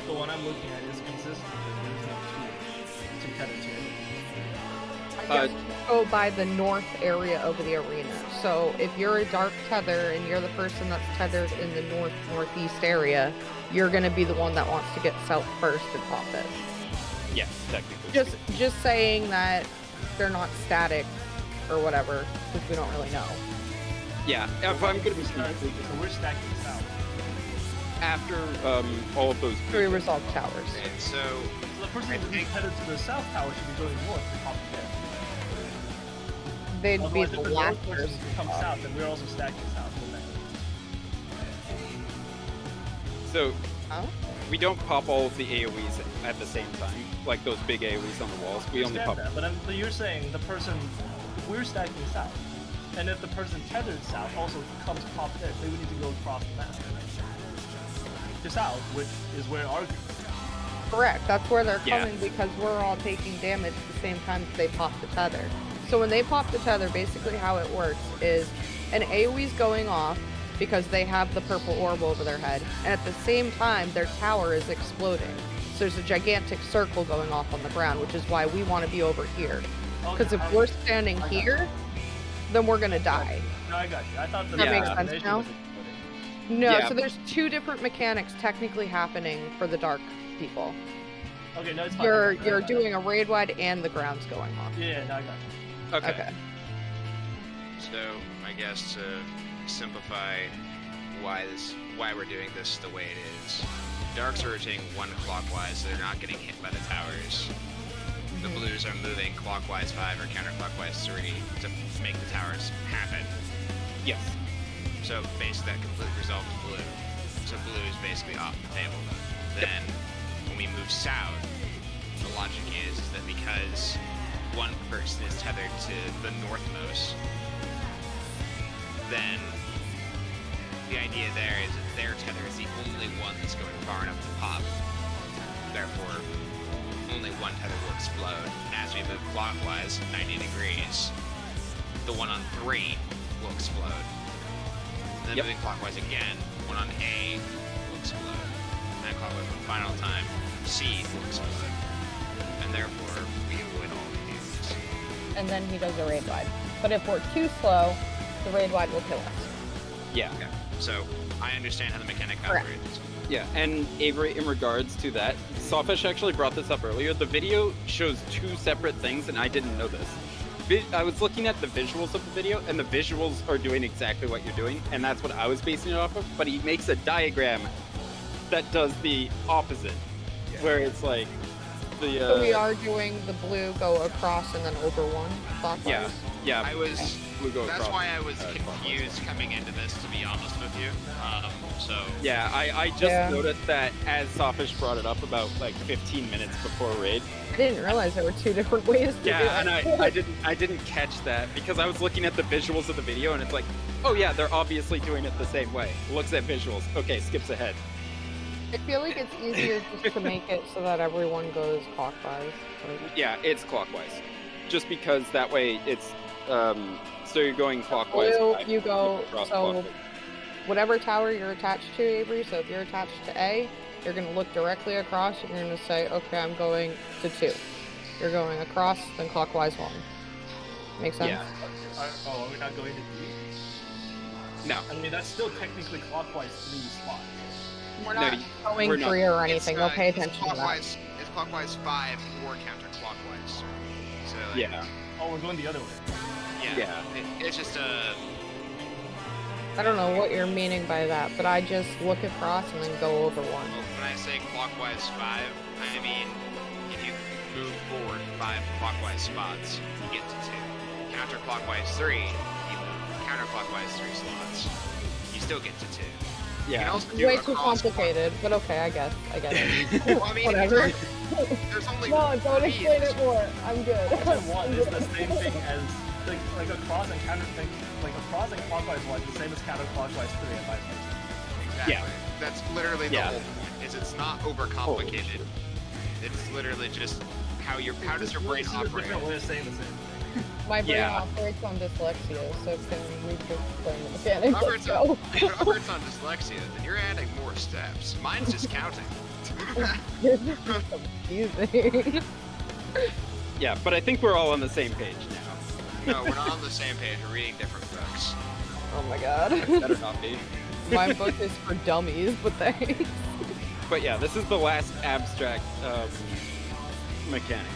E: the one I'm looking at is consistent, then there's no 2 tethered to it.
A: Uh,
C: Go by the north area of the arena. So if you're a dark tether and you're the person that's tethered in the northeast area, you're going to be the one that wants to get south first and pop it.
A: yes, technically.
C: Just saying that they're not static or whatever, because we don't really know.
A: Yeah, if I'm going to be
E: So we're stacking this out.
A: after all of those
C: 3 resolved towers.
D: Okay, so
E: So the person who's tethered to the south tower should be going north to pop the dead.
C: They'd be
E: Otherwise,
C: the
E: if the
C: last
E: north person
C: person.
E: comes south, then we're also stacking south.
A: So
C: Huh?
A: we don't pop all of the AoEs at the same time, like those big AoEs on the walls. We only pop.
E: That, but you're saying the person, if we're stacking south, and if the person tethered south also comes pop there, they would need to go across the map to south, which is where our group is.
C: Correct. That's where they're
A: Yeah.
C: coming because we're all taking damage at the same time that they pop the tether. So when they pop the tether, basically how it works is an AoE's going off because they have the purple orb over their head, and at the same time their tower is exploding. So there's a gigantic circle going off on the ground, which is why we want to be over here. Because if we're standing here, then we're gonna die.
E: No, I got you. I thought the
C: That
A: makes
C: sense
E: destination
C: now?
E: was exploding.
C: No,
A: Yeah.
C: so there's two different mechanics technically happening for the dark people.
E: Okay, no, it's fine.
C: You're doing a raid wide and the ground's going off.
E: Yeah, no, I got you.
A: Okay.
D: So I guess to simplify why we're doing this the way it is, Darks are rotating one clockwise, so they're not getting hit by the towers. The Blues are moving clockwise 5 or counterclockwise 3 to make the towers happen.
A: Yes.
D: So basically that completely resolves Blue. So Blue is basically off the table. Then when we move south, the logic is that because one person is tethered to the northmost, then the idea there is that their tether is the only one that's going far enough to pop. Therefore, only one tether will explode. And as we move clockwise 90 degrees, the one on 3 will explode. And then
A: Yep.
D: moving clockwise again, one on A will explode. And then clockwise one final time, C will explode. And therefore, we avoid all of these.
C: And then he does a raid wide. But if we're too slow, the raid wide will kill us.
A: Yeah.
D: Okay. So I understand how the mechanic
C: Correct.
D: operates.
A: Yeah, and Avery, in regards to that, Sawfish actually brought this up earlier. The video shows two separate things, and I didn't know this. I was looking at the visuals of the video, and the visuals are doing exactly what you're doing, and that's what I was basing it off of. But he makes a diagram that does the opposite, where it's like the.
C: So we are doing the blue go across and then over one clockwise.
A: Yeah, yeah.
D: I was.
A: we go
D: That's
A: across,
D: why I was
A: clockwise.
D: confused coming into this, to be honest with you. So
A: Yeah, I just
C: Yeah.
A: noticed that as Sawfish brought it up about like 15 minutes before raid.
C: I didn't realize there were two different ways to do
A: Yeah,
C: it.
A: and I didn't catch that because I was looking at the visuals of the video and it's like, oh yeah, they're obviously doing it the same way. Looks at visuals. Okay, skips ahead.
C: I feel like it's easier just to make it so that everyone goes clockwise. Like,
A: Yeah, it's clockwise. Just because that way it's so you're going clockwise.
C: blue,
A: back,
C: you go
A: across
C: so
A: clockwise.
C: whatever tower you're attached to, Avery. So if you're attached to A, you're gonna look directly across and you're gonna say, okay, I'm going to 2. You're going across, then clockwise 1. Make sense?
A: Yeah.
E: Are we not going to D?
A: No.
E: I mean, that's still technically clockwise 3 spots.
C: We're
A: No,
C: not going
A: we're not.
C: 3 or
D: it's,
C: anything. We'll pay
D: it's
C: attention to that.
D: clockwise. It's clockwise 5 or counterclockwise. So like,
A: Yeah.
E: Oh, we're going the other way.
A: Yeah.
D: It's just a.
C: I don't know what you're meaning by that, but I just look across and then go over 1.
D: Well, when I say clockwise 5, I mean if you move forward 5 clockwise spots, you get to 2. Counterclockwise 3, you move counterclockwise 3 slots, you still get to 2. You can
A: Yeah.
D: also do
C: Way
D: a
C: too
D: cross-
C: complicated, but okay, I get it.
D: Well, I mean,
C: Whatever.
D: there's only
C: No, don't
D: three
C: explain
D: in
C: it more. I'm good.
E: Option 1 is the same thing as like a cross and counter thing. Like a cross and clockwise 1 is the same as counterclockwise 3 and vice versa.
D: Exactly.
A: Yeah.
D: That's literally the
A: Yeah.
D: whole point. Is it's not overcomplicated. It's literally just how does your brain
E: It's just a
D: operate?
E: different way of saying the same thing.
C: My brain
A: Yeah.
C: operates on dyslexia, so it can explain the mechanics. Let's
D: Robert's
C: go.
D: if it operates on dyslexia, then you're adding more steps. Mine's just counting.
C: This is just confusing.
A: Yeah, but I think we're all on the same page now.
D: No, we're not on the same page. We're reading different books.
C: Oh my god.
A: Better not be.
C: My book is for dummies, but thanks.
A: But yeah, this is the last abstract mechanic.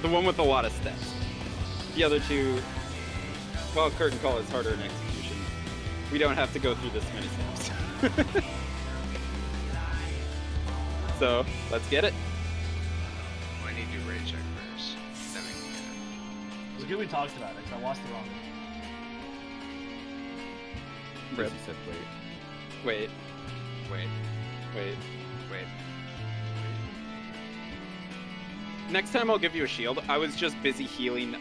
A: The one with a lot of steps. The other two, well, curtain call is harder in execution. We don't have to go through this many steps. So, let's get it.
D: Well, I need to do rate check first. Then we can get it.
E: It was good we talked about it, 'cause I watched the wrong one.
A: Rip.
B: He said, wait.
A: Wait,
D: Wait,
A: wait.
D: wait.
A: next time I'll give you a shield. I was just busy healing.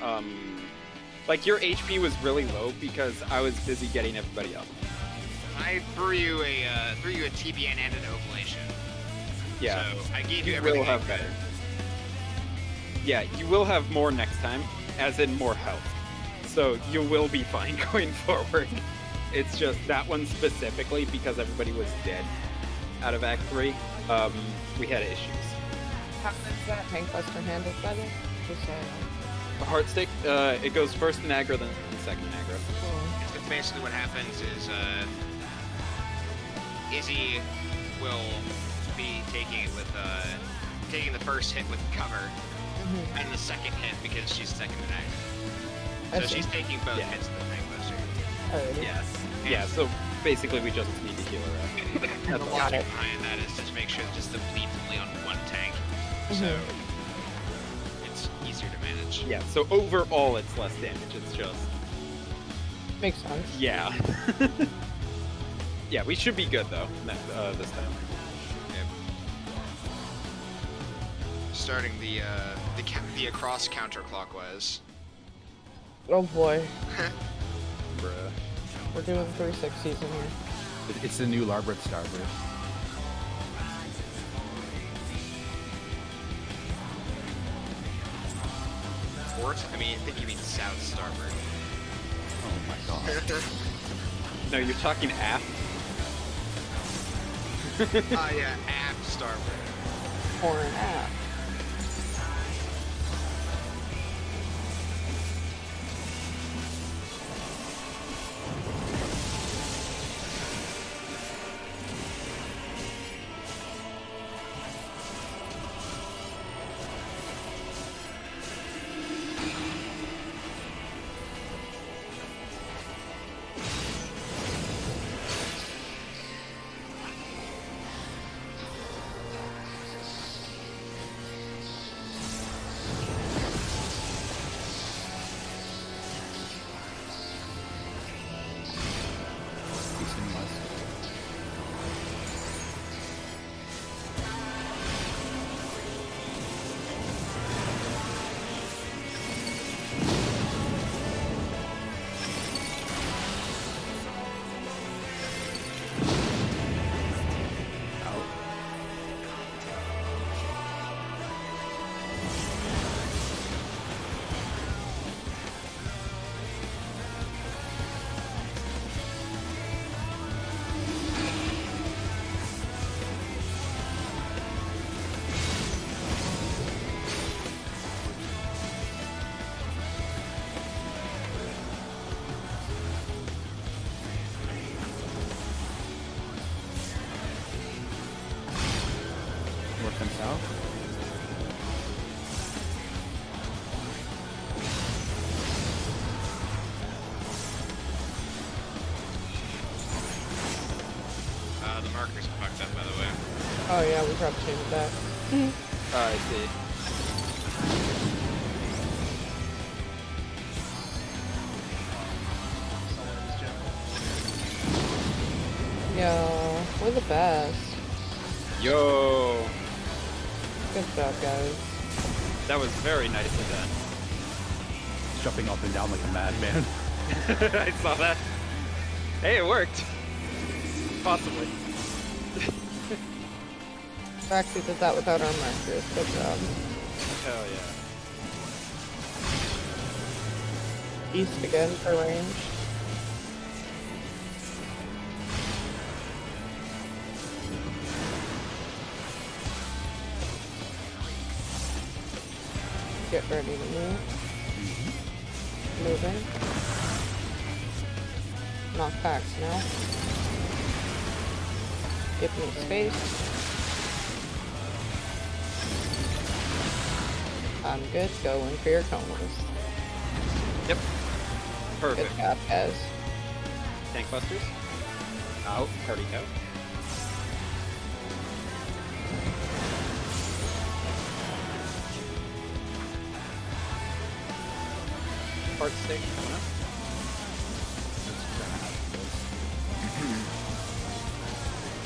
A: Like your HP was really low because I was busy getting everybody up.
D: I threw you a TPN and an oblation.
A: Yeah.
D: So I gave you
A: You
D: everything.
A: will have
D: I
A: better.
D: could.
A: Yeah, you will have more next time, as in more health. So you will be fine going forward. It's just that one specifically because everybody was dead out of Act 3. We had issues.
C: How does that Tankbuster handle better? Just so I know.
A: The heart stick, it goes first in aggro, then second in aggro.
D: It's basically what happens is Izzy will be taking it with taking the first hit with cover and the second hit because she's second in aggro.
C: I
D: So
C: see.
D: she's taking both
A: Yeah.
D: hits of the Tankbuster.
C: Alrighty.
A: Yes. Yeah, so basically we just need to heal her up.
D: And the
A: That's all.
C: Got
D: logic
C: it.
D: behind that is just make sure just the bleed's only on one tank, so it's easier to manage.
A: Yeah, so overall it's less damage, it's just...
C: Makes sense.
A: Yeah. Yeah, we should be good though, this time.
D: Yep. Starting the across counterclockwise.
C: Oh boy,
A: Bruh.
C: we're doing 360s in here.
B: It's the new Larboard Starburst.
D: Port? I mean, I think you mean South Starboard.
B: Oh my god.
A: No, you're talking aft?
D: Ah, yeah, aft Starboard.
C: Or an app.
B: East and west. Out. North and south.
D: The marker's fucked up, by the way.
C: Oh yeah, we probably changed that.
A: I see.
E: Somewhere in this gym.
C: Yeah, we're the best.
A: Yo!
C: Good job, guys.
A: That was very nicely done.
B: Jumping up and down like a madman.
A: I saw that. Hey, it worked. Possibly.
C: We actually did that without our markers. Good job.
A: Hell yeah.
C: East again for range. Get ready to move. Moving. Knockbacks now. Give me space. I'm good. Going for your combos.
A: Yep.
C: Good
A: Perfect.
C: job, guys.
A: Tank busters. Out. Party out. Heart stick coming up.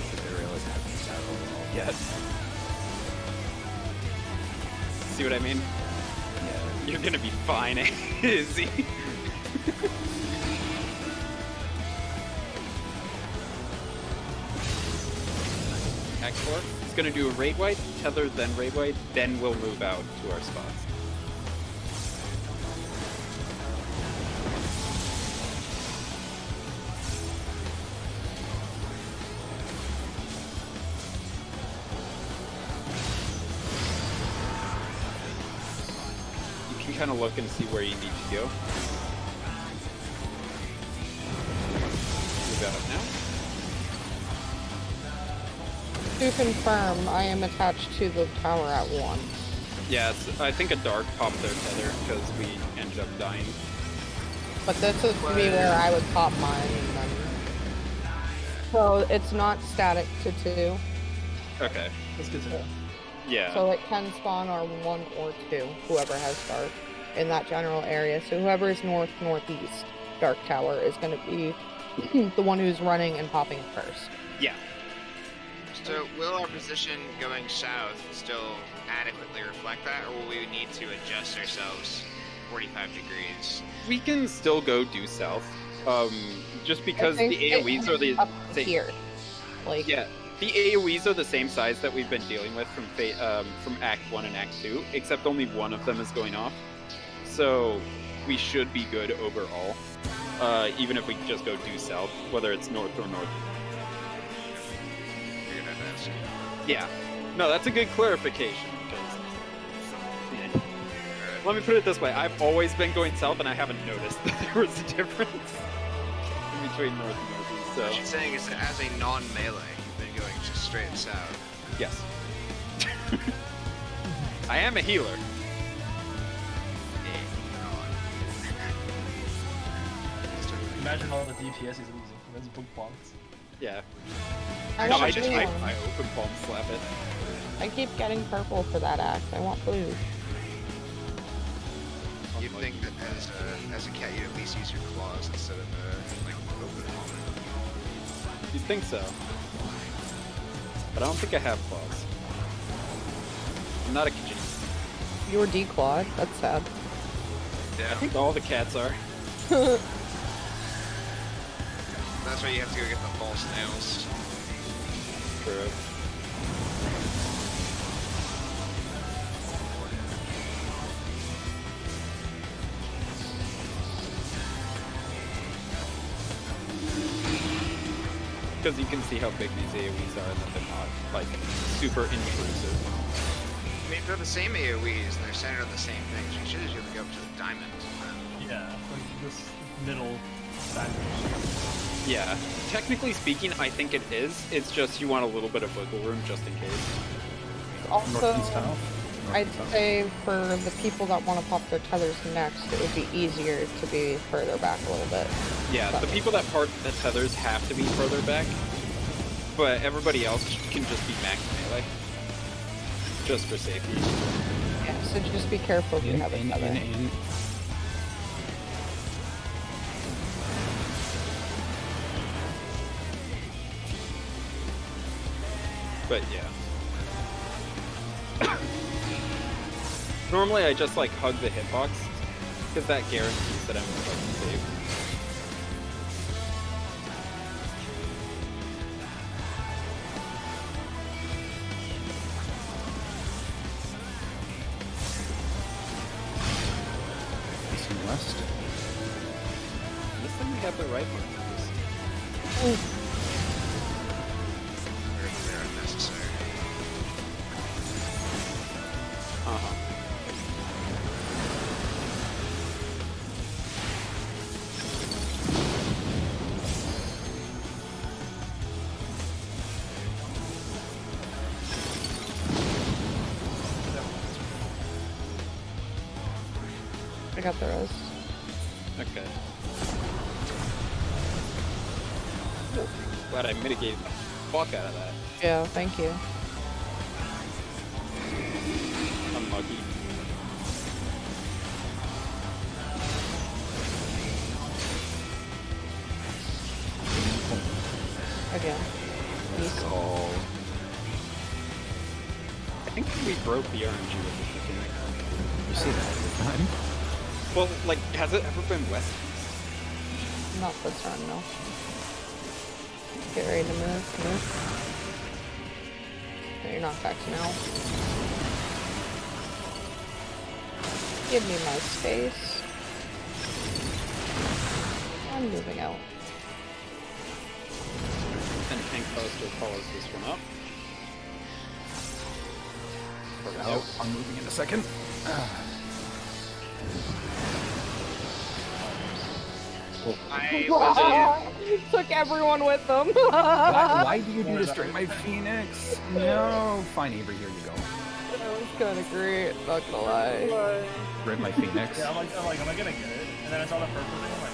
B: Did they realize it hasn't saddled at all?
A: Yes. See what I mean?
B: Yeah.
A: You're gonna be fine, Izzy. Act 4 is gonna do a raid wipe, tether, then raid wipe, then we'll move out to our spots. You can kind of look and see where you need to go. Move out now.
C: To confirm, I am attached to the tower at 1.
A: Yeah, I think a dark popped their tether because we ended up dying.
C: But this is to be where I would pop mine and then... So it's not static to 2.
A: Okay.
E: That's good to know.
A: Yeah.
C: So it can spawn on 1 or 2, whoever has dark, in that general area. So whoever is north-northeast dark tower is going to be the one who's running and popping first.
A: Yeah.
D: So, will our position going south still adequately reflect that, or will we need to adjust ourselves 45 degrees?
A: We can still go due south. Just because
C: I
A: the
C: think
A: AoEs are the
C: up
A: same.
C: here. Like,
A: Yeah, the AoEs are the same size that we've been dealing with from Act 1 and Act 2, except only one of them is going off. So we should be good overall, even if we just go due south, whether it's north or north.
D: Figured I'd ask.
A: Yeah. No, that's a good clarification. Because, yeah. Let me put it this way: I've always been going south, and I haven't noticed that there was a difference in between north and northeast. So
D: What she's saying is that as a non-melee, you've been going just straight south.
A: yes, I am a healer.
E: Imagine all the DPS he's losing. Those book bombs.
A: Yeah.
C: I,
A: No,
C: want
A: I just
C: blue.
A: I open palm slap it.
C: I keep getting purple for that act. I want blue.
D: You'd think that as a cat, you'd at least use your claws instead of like open palm.
A: You'd think so, but I don't think I have claws. I'm not a kitchen.
C: You were declawed. That's sad.
A: I think all the cats are.
D: That's why you have to go get the false nails.
A: True. Because you can see how big these AoEs are and that they're not, like, super intrusive.
D: I mean, they're the same AoEs and they're centered on the same things. You should just be able to go up to the diamond.
E: Yeah, like this middle diamond.
A: Yeah, technically speaking, I think it is. It's just you want a little bit of wiggle room just in case.
B: North
C: Also,
B: and south. North
C: I'd
B: and south.
C: say for the people that want to pop their tethers next, it would be easier to be further back a little bit.
A: Yeah, the people that part the tethers have to be further back, but everybody else can just be max melee. Just for safety.
C: Yeah, so just be careful if you have a tether.
B: in.
A: But yeah. Normally I just like hug the hitbox, because that guarantees that I'm fucking safe.
B: East and west.
A: This time we have the right one.
D: They're unnecessary.
A: Uh-huh.
C: I got the rose.
A: Okay. Glad I mitigated the fuck out of that.
C: Yeah, thank you.
A: Unlucky.
C: Again.
B: Let's
C: East.
B: go.
A: I think we broke the RNG with the
B: You see that every time.
A: Well, like, has it ever been west?
C: Not this run, no. Get ready to move. No, you're not faxing out. Give me my space. I'm moving out.
A: And Pink Poster follows this one up.
B: Oh, I'm moving in a second.
D: I was
C: Took everyone with them.
B: Why do you do this during my Phoenix? No. Fine, Avery, here you go.
C: That was kind of great, not gonna lie.
B: Rip my Phoenix.
E: Yeah, I'm like, am I gonna get it? And then I saw the purple thing. I'm like,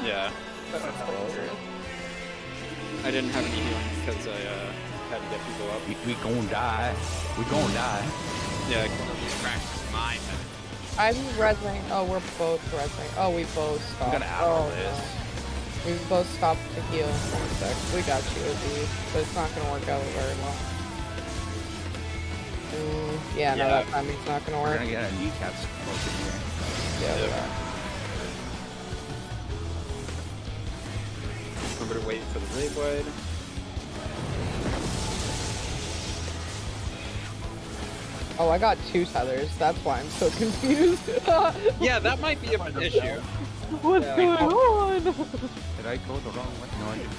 A: Yeah.
E: that's hilarious.
A: I didn't have any healing because I had to get people up.
B: We gon' die. We gon' die.
A: Yeah.
D: He's practiced my tether.
C: I'm resing. Oh, we're both resing. Oh, we both stopped.
B: I'm gonna outro
C: oh,
B: this.
C: no. We both stopped to heal. 1 sec. We got you, OD. But it's not gonna work out very well. Yeah, no,
A: Yeah.
C: that timing's not gonna
B: We're
C: work.
B: gonna get a kneecaps close in here.
C: Yeah, we
A: Yeah.
C: are.
A: Remember to wait for the Ray Blade.
C: Oh, I got 2 tethers. That's why I'm so confused.
A: Yeah, that might be an issue.
C: What's
A: Yeah.
C: going on?
B: Did I go the wrong way? No, I didn't.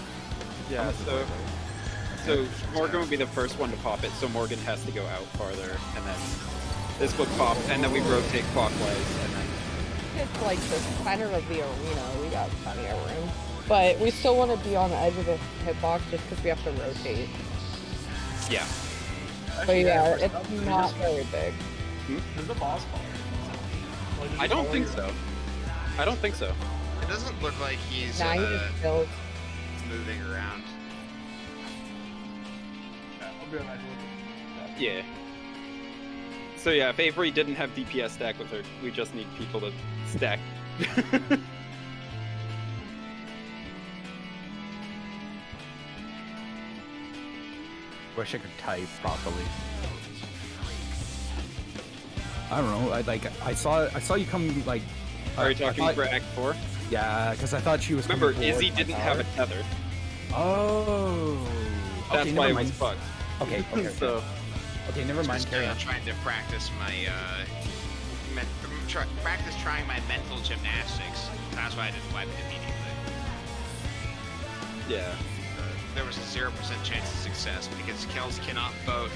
A: Yeah, so Morgan would be the first one to pop it, so Morgan has to go out farther, and then this would pop, and then we rotate clockwise, and then
C: It's like the center of the arena. We got plenty of room. But we still want to be on the edge of the hitbox just because we have to rotate.
A: yeah.
C: But yeah,
E: first
C: it's
E: up, we
C: not
E: just-
C: very big.
E: There's the boss fight. Like,
A: I don't think so. I don't think so.
D: It doesn't look like he's
C: Now you just build.
D: moving around.
E: Yeah, I'll be right back.
A: Yeah. So yeah, if Avery didn't have DPS stack with her, we just need people to stack.
B: Wish I could type properly. I don't know. I saw you come like.
A: Are you
B: I
A: talking
B: thought-
A: for Act 4?
B: Yeah, because I thought she was.
A: Remember,
B: coming
A: Izzy
B: towards my
A: didn't have a
B: tower.
A: tether.
B: Oh.
A: That's
B: Okay,
A: why
B: never
A: it
B: mind.
A: was bugged.
B: Okay. Okay.
A: So,
B: Okay. Never mind.
D: Just
B: Carry on.
D: trying to practice my practice trying my mental gymnastics. That's why I didn't wipe it immediately.
A: yeah.
D: There was a 0% chance of success because kills cannot do both.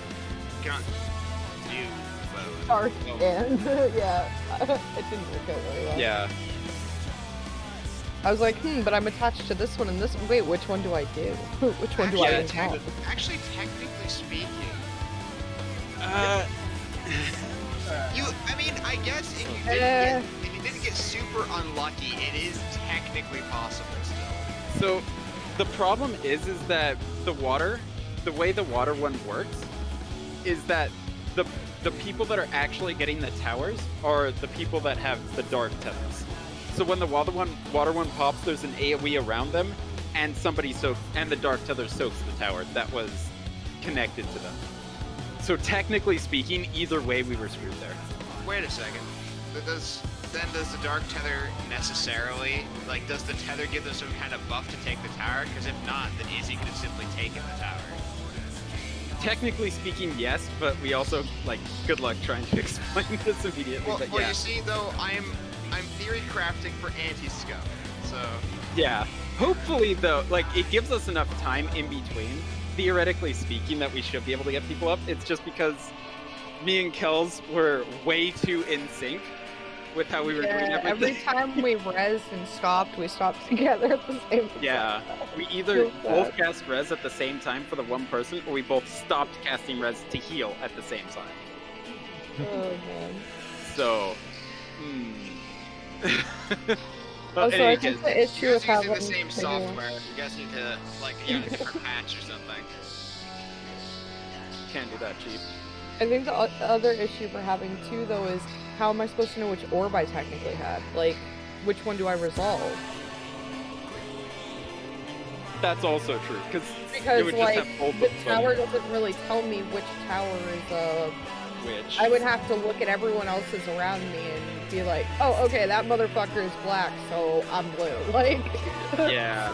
C: Dark
D: Oh,
C: and yeah, it didn't work out very well.
A: Yeah.
C: I was like, but I'm attached to this one and this one. Wait, which one do I do? Which one do I
D: Actually,
C: have?
D: Actually, technically speaking, I mean, I guess if you didn't get super unlucky, it is technically possible still.
A: So, the problem is that the way the water one works, is that the people that are actually getting the towers are the people that have the dark tethers. So when the water one pops, there's an AoE around them, and and the dark tether soaks the tower that was connected to them. So technically speaking, either way, we were screwed there.
D: Wait a second. Does the dark tether necessarily, like, does the tether give them some kind of buff to take the tower? Because if not, then Izzy could have simply taken the tower.
A: Technically speaking, yes, but we also, like, good luck trying to explain this immediately,
D: Well,
A: but
D: well
A: yeah.
D: you see, though, I'm theory crafting for anti-scum, so...
A: Yeah. Hopefully, though, like, it gives us enough time in between, theoretically speaking, that we should be able to get people up. It's just because me and Kels were way too in sync with how we were doing
C: Yeah,
A: everything.
C: every time we res and stopped, we stopped together at the same time.
A: Yeah, we either
C: Feel
A: both
C: bad.
A: cast res at the same time for the one person, or we both stopped casting res to heal at the same time.
C: Oh man.
A: So, Well,
C: Also,
A: in
C: I
A: any
C: think
A: case,
C: the issue
D: You
C: with
D: guys
C: having
D: using the same
C: to-
D: software. You guys need to, like, a different patch or something.
A: can't do that, Chief.
C: I think the other issue for having 2 though is how am I supposed to know which orb I technically had? Like, which one do I resolve?
A: That's also true, because
C: Because
A: would just
C: like
A: have both
C: the
A: of them.
C: tower doesn't really tell me which tower is
A: Which
C: I would have to look at everyone else's around me and be like, oh, okay, that motherfucker is black, so I'm blue. Like,
A: yeah.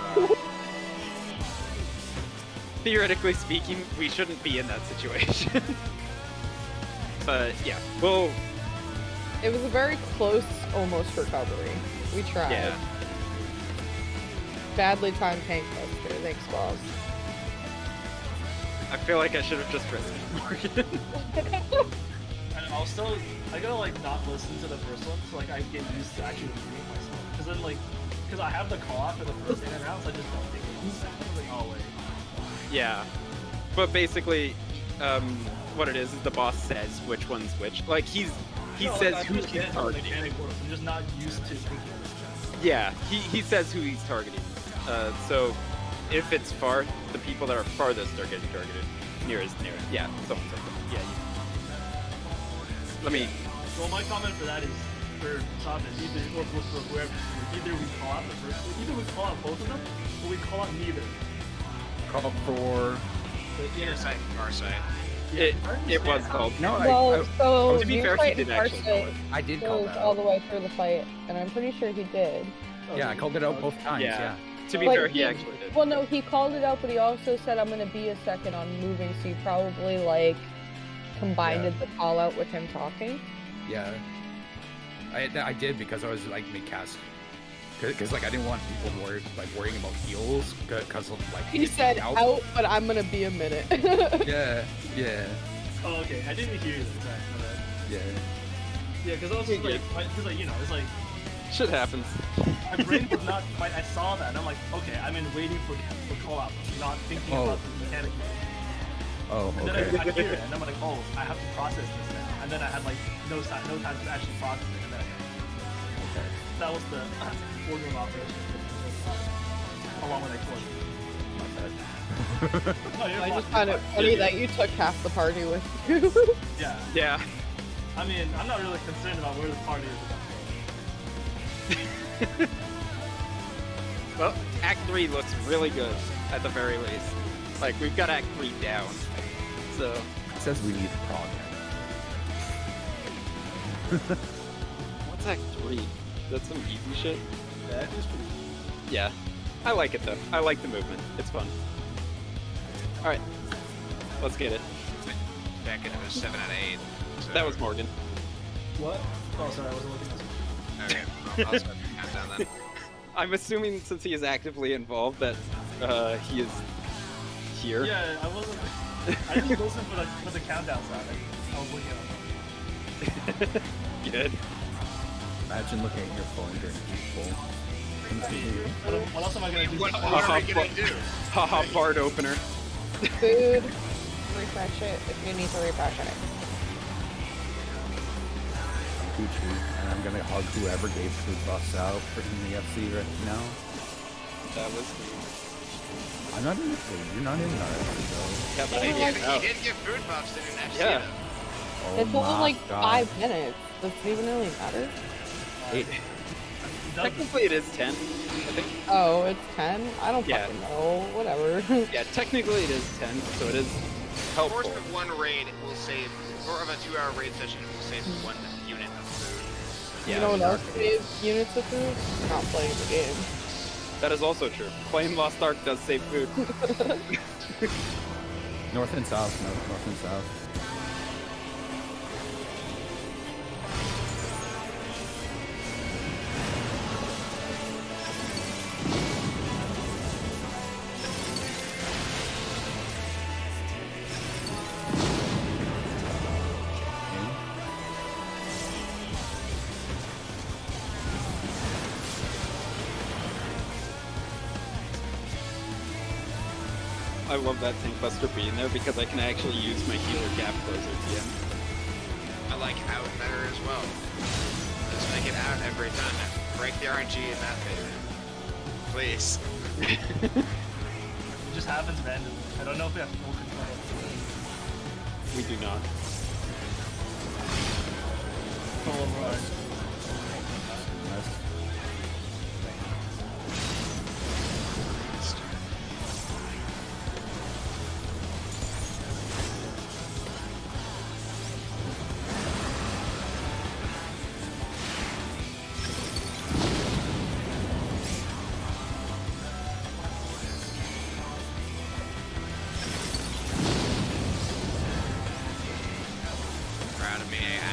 A: Theoretically speaking, we shouldn't be in that situation. But yeah, well,
C: it was a very close, almost recovery. We tried.
A: yeah.
C: Badly timed tank buster. Thanks, boss.
A: I feel like I should have just rescued Morgan.
E: And I'll still, I gotta like not listen to the first one, so like I get used to actually reading myself. Cause then like, cause I have the call out for the first in and out, so I just don't think about it. I was like, oh wait.
A: Yeah, but basically, what it is the boss says which one's which. Like he
E: No,
A: says
E: like, I
A: who he's
E: understand how
A: targeting.
E: mechanic works. I'm just not used to thinking of this.
A: Yeah, he says who he's targeting. So if it's far, the people that are farthest are getting targeted. Nearest. Yeah, so on and so forth. Yeah. Let me.
E: Well, my comment for that is for Simon, either or for whoever, either we call out the first, either we call out both of them, or we call out neither.
B: Call for.
E: The
D: Your side, our side.
A: It was called.
B: No,
C: Well, so
A: to be fair, he did actually call it.
B: I did call
C: goes
B: that
C: all
B: out.
C: the way through the fight, and I'm pretty sure he did.
B: Yeah, I called it out both times.
A: Yeah.
B: Yeah.
A: To be
C: But
A: fair, he actually did.
C: Well, no, he called it out, but he also said, I'm gonna be a second on moving, so you probably, like, combined
B: Yeah.
C: the call out with him talking.
B: Yeah. I did because I was like mid-cast. Because like I didn't want people worrying about heals because of like
C: He said out, but I'm gonna be a minute.
B: Yeah, yeah,
E: Oh, okay. I didn't hear that. Sorry, my bad.
B: yeah.
E: Yeah, because I was just like, cause like, you know, it's like
A: Shit happens.
E: my brain was not. I saw that, and I'm like, okay, I'm in waiting for call out, not thinking
B: Oh.
E: about the mechanic.
B: Oh,
E: And then
B: okay.
E: I hear it, and I'm like, oh, I have to process this now. And then I had like no time to actually process it, and then
B: Okay.
E: that was the order of operation. Along with that question. No, you're
C: I
E: fine,
C: just
E: you're
C: found it
E: fine.
C: funny that you took half the party with you.
E: Yeah.
A: Yeah.
E: I mean, I'm not really concerned about where the party is.
A: Well, Act 3 looks really good, at the very least. Like, we've got Act 3 down. So,
B: It says we need prog.
A: what's Act 3? That's some easy shit?
E: That is pretty.
A: Yeah. I like it, though. I like the movement. It's fun. Alright. Let's get it.
D: Back into a 7 out of 8. So,
A: That was Morgan.
E: What? Oh, sorry, I wasn't looking at this.
D: okay. Well, I'll start the countdown then.
A: I'm assuming since he is actively involved that he is here.
E: Yeah, I wasn't. I just listened for the countdown sound. I was looking at it.
A: Good.
B: Imagine looking at your phone during people.
E: What else am I gonna do?
D: What are we gonna do?
A: Haha, Bard opener.
C: Food. Refresh it if you need to refresh it.
B: Gucci, and I'm gonna hug whoever gave food buffs out for in the FC right now.
A: That was
B: I'm not in. You're not in our FC though.
A: yeah, but I
C: Oh,
A: did.
D: He did get food buffs in an FC.
A: Yeah.
B: Oh
C: It's only
B: my
C: like
B: God.
C: 5 minutes. Does it even really matter?
B: Eight.
A: Technically it is 10, I think.
C: Oh, it's 10? I don't
A: Yeah.
C: fucking know. Whatever.
A: Yeah, technically it is 10, so it is
D: The
A: helpful.
D: course of one raid will save, or of a 2-hour raid session will save 1 unit of food.
A: Yeah,
C: You know what else saves units of food? Not playing the game.
A: that is also true. Playing Lost Ark does save food.
B: North and south. North and south.
A: I love that tank buster being there because I can actually use my healer gap closer at the end.
D: I like out better as well. Let's make it out every time. Break the RNG in that favor. Please.
E: It just happens randomly. I don't know if we have full control.
A: We do not.
E: Full override.
B: Nice.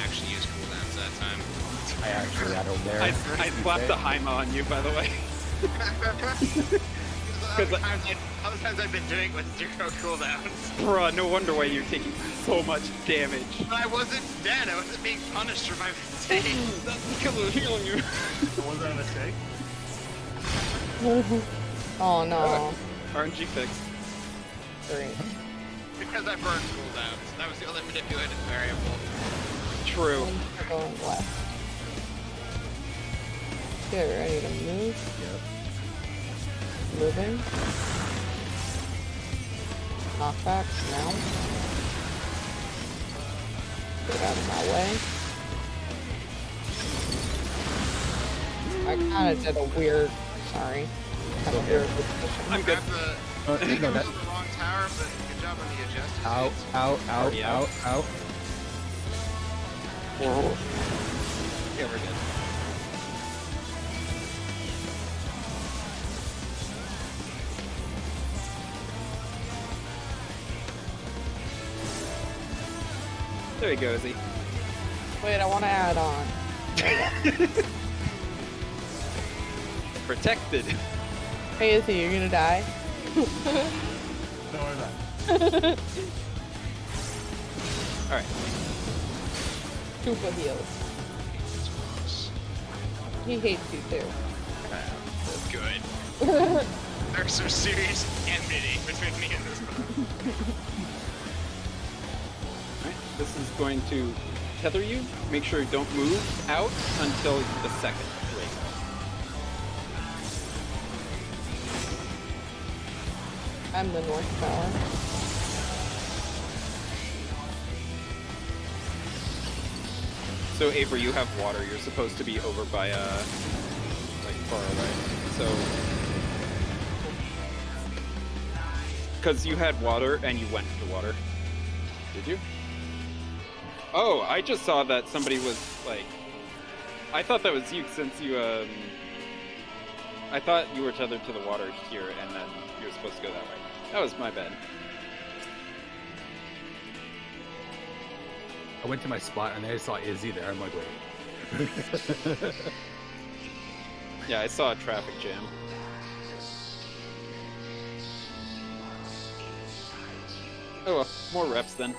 D: actually use cooldowns that time.
B: I don't dare.
A: I slapped the Haima on you, by the way.
D: Other times I've been doing with 0 cooldowns.
A: Bruh, no wonder why you're taking so much damage.
D: But I wasn't dead. I wasn't being punished for my mistake.
A: That's because of healing you.
E: Was that a mistake?
C: Oh no.
A: RNG fixed.
C: Great.
D: Because I burned cooldowns. That was the only manipulated variable.
A: True.
C: We're going left. Get ready to move.
B: Yep.
C: Moving. Knockbacks now. Get out of my way. I kinda did a weird, sorry. Kind of weird position.
A: I'm good.
B: No,
D: I think
B: no,
D: I was
B: that-
D: on the wrong tower, but good job on the adjustment.
B: Out, out, out,
A: Already out.
B: out.
A: Yeah, we're good. There you go, Izzy.
C: Wait, I want to add on.
A: Protected.
C: Hey, Izzy, you're gonna die?
E: Don't worry about it.
A: Alright.
C: Super heals. He hates you too.
D: Good. There's some serious enmity between me and this one.
A: Alright, this is going to tether you. Make sure you don't move out until the second ring.
C: I'm the North Tower.
A: So Avery, you have water. You're supposed to be over by like far away. So because you had water and you went to water. Did you? Oh, I just saw that somebody was like. I thought that was you since you I thought you were tethered to the water here and then you were supposed to go that way. That was my bad.
B: I went to my spot and I saw Izzy there. I'm like, wait.
A: Yeah, I saw a traffic jam. Oh well, more reps then.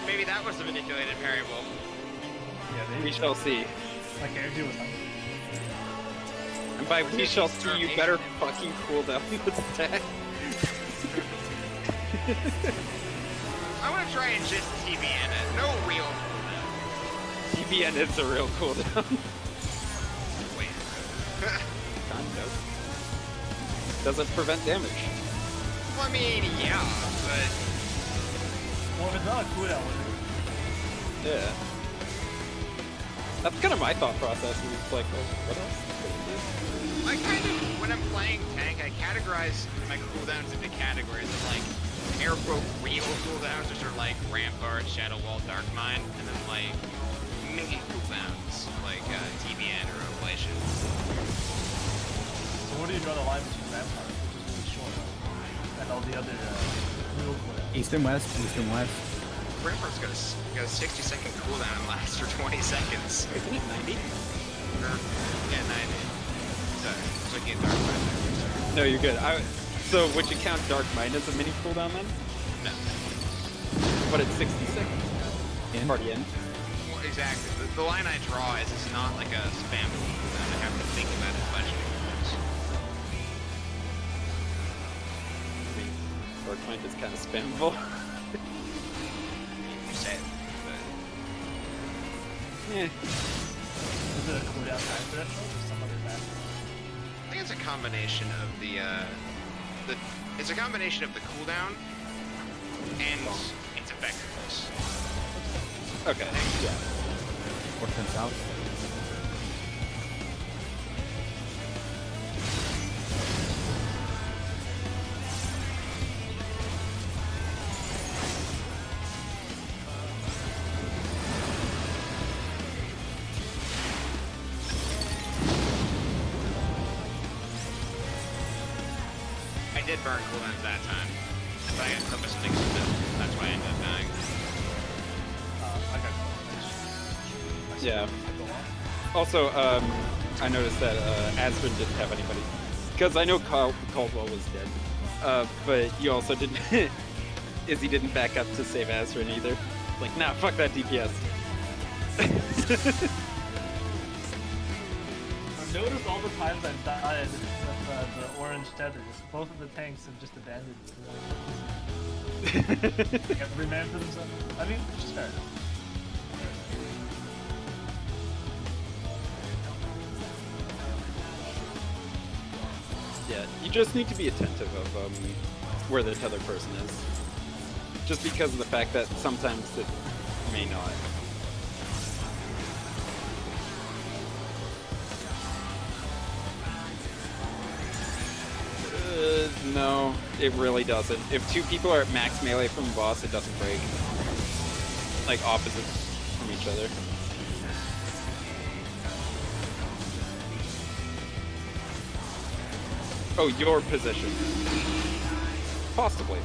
D: Maybe that was the manipulated variable.
E: Yeah,
A: We shall see.
E: Like energy was
A: And by we shall see, you better fucking cool down this attack.
D: I want to try and just TBN it. No real cooldown.
A: TBN is a real cooldown.
D: Wait.
A: Kind of. Doesn't prevent damage.
D: Well, I mean, yeah, but
E: well, if it's not a cooldown,
A: Yeah. That's kind of my thought process. It's like, well, what else?
D: I kind of, when I'm playing tank, I categorize my cooldowns into categories of like air quote real cooldowns, which are like Rampart, Shadow Wall, Dark Mind, and then like mini cooldowns like TBN or Oblation.
E: so what do you draw the line between Rampart, which is really short, and all the other real cooldowns?
B: East and west, east and west.
D: Rampart's got a 60-second cooldown and lasts for 20 seconds.
A: Isn't it 90?
D: Yeah, 90. Sorry, it's like a Dark Mind.
A: No, you're good. So would you count Dark Mind as a mini cooldown then?
D: No.
A: But it's 60 seconds.
B: In?
A: Party end.
D: Well, exactly. The line I draw is it's not like a spam cooldown. I have to think about it budgeting.
A: I mean, Dark Mind is kind of spammable.
D: You said, but
A: Yeah.
E: Is it a cooldown time threshold or some other factor?
D: I think it's a combination of it's a combination of the cooldown and its effectiveness.
A: Okay. Yeah.
B: North and south.
D: did burn cooldowns that time. But I got clipped by something stupid. That's why I ended up dying.
E: I got
A: Yeah. Also, I noticed that Asvin didn't have anybody. Because I know Caldwell was dead. But you also didn't... Izzy didn't back up to save Asvin either. Like, nah, fuck that DPS.
E: I've noticed all the times I've died with the orange tethers. Both of the tanks have just abandoned me. Every man for themselves. I mean, which is fair enough.
A: Yeah, you just need to be attentive of where the tether person is. Just because of the fact that sometimes it may not. No, it really doesn't. If two people are at max melee from the boss, it doesn't break. Like opposite from each other. Oh, your position. Possibly.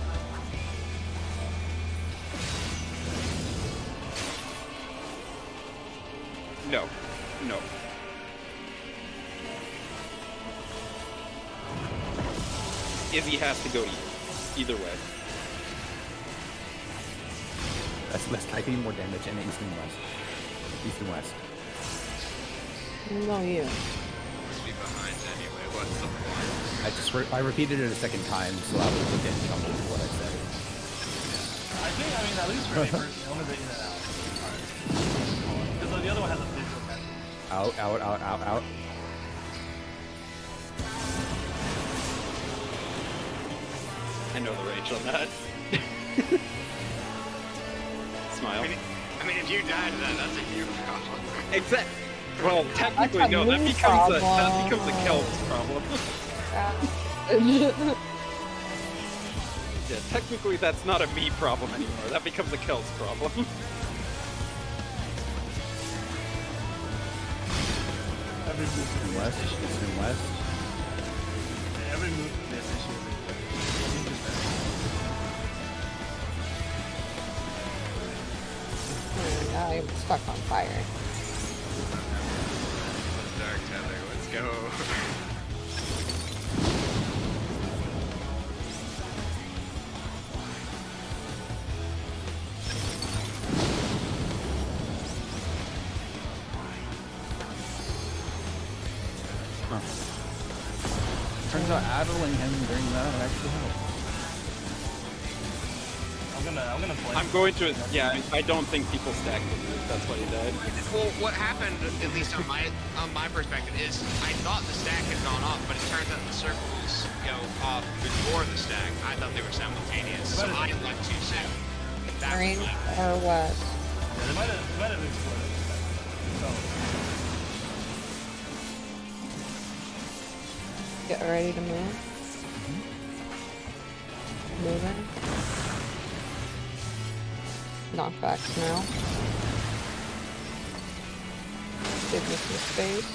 A: No. No. Izzy has to go to you. Either way.
B: Let's type in more damage in east and west. East and west.
C: No, you.
D: Must be behind anyway. What's the point?
B: I repeated it a second time, so I was get in trouble with what I said.
E: I think, I mean, at least for me personally, only the in and out. Because the other one has a visual effect.
B: Out.
A: I know the range on that. Smile.
D: I mean, if you died to that, that's a huge problem.
A: Exact. Well, technically,
C: That's a
A: no. That
C: me
A: becomes a
C: problem.
A: Kelp's problem.
C: Yeah.
A: Yeah, technically, that's not a me problem anymore. That becomes a Kelp's problem.
E: Every move
B: East and west. East and west.
E: Every move in this issue is
C: I'm stuck on fire.
D: Dark tether, let's go.
B: Turns out addling him during that actually helped.
E: I'm gonna play.
A: I'm going to. Yeah, I don't think people stacked with it. That's why he died.
D: Well, what happened, at least on my perspective, is I thought the stack had gone off, but it turns out the circles go off before the stack. I thought they were simultaneous, so I left too soon. That was
C: Green
D: my-
C: or west?
E: Yeah, they might have exploded. So,
C: Get ready to move. Moving. Knockbacks now. Give me some space.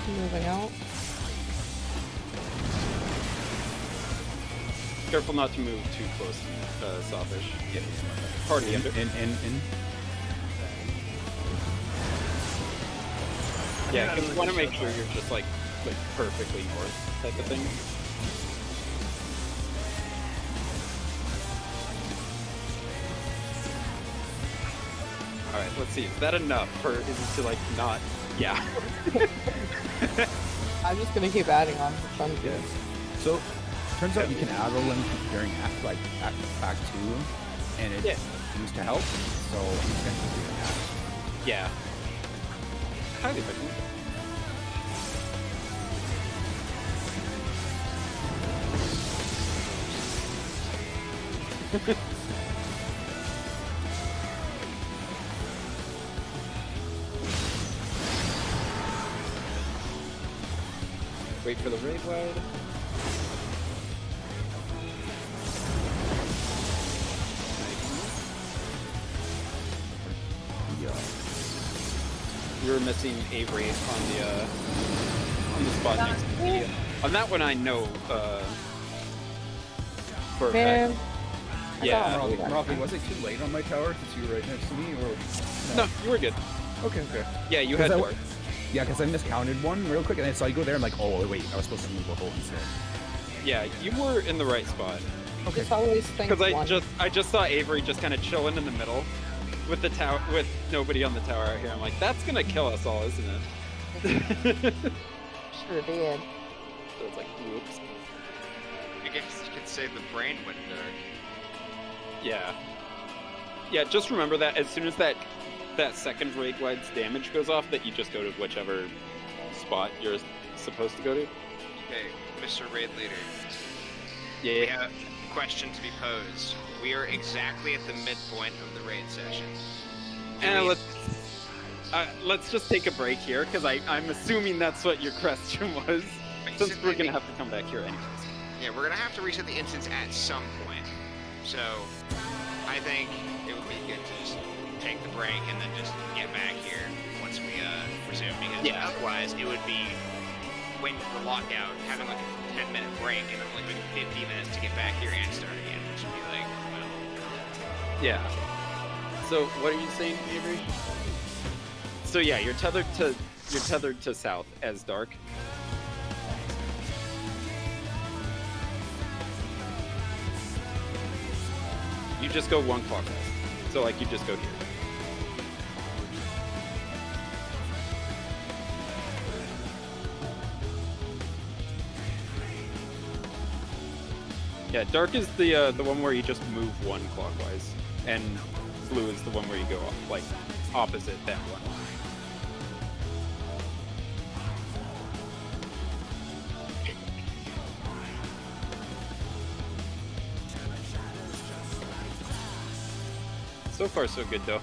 C: Moving out.
A: Careful not to move too close to Sawfish.
B: Yeah.
A: Party under.
B: In.
A: Yeah, because you want to make sure you're just like perfectly north type of thing. All right, let's see. Is that enough, or is it to like not? Yeah.
C: I'm just gonna keep adding on for fun.
B: Yeah. So, turns out you can addle him during act 2, and it seems to help. So I'm just gonna keep doing that.
A: Yeah. Highly recommend. Wait for the raid wide.
B: Yeah.
A: We were missing a raid on the spot next to the On that one, I know for a
C: Man,
A: fact.
C: I
A: Yeah.
C: thought-
B: Rafi, was it too late on my tower since you were right next to me? Or
A: No, you were good.
B: Okay, okay.
A: Yeah, you
B: Because
A: had
B: I-
A: Dark.
B: Yeah, because I miscounted one real quick, and then so I go there. I'm like, oh wait, I was supposed to move a hole instead.
A: Yeah, you were in the right spot.
B: Okay.
C: Just always think
A: Because
C: one.
A: I just saw Avery just kind of chilling in the middle with the tower with nobody on the tower out here. I'm like, that's gonna kill us all, isn't it?
C: Sure did.
A: So it's like, whoops.
D: I guess you could say the brain went dark.
A: Yeah. Yeah, just remember that as soon as that second raid glide's damage goes off, that you just go to whichever spot you're supposed to go to.
D: Okay, Mr. Raid Leader.
A: Yeah.
D: We have a question to be posed. We are exactly at the midpoint of the raid session. Do
A: And
D: we-
A: let's just take a break here, because I'm assuming that's what your question was, since we're gonna have to come back here anyways.
D: Yeah, we're gonna have to reset the instance at some point. So, I think it would be good to just take the break and then just get back here once we resume, because
A: Yeah.
D: otherwise it would be when we're locked out, having like a 10-minute break and then only waiting 15 minutes to get back here and start again, which would be like, well,
A: Yeah. So what are you saying, Avery? So yeah, you're tethered to south as Dark. You just go one clockwise. So like you just go here. Yeah, Dark is the one where you just move one clockwise, and Blue is the one where you go like opposite that one. So far, so good though.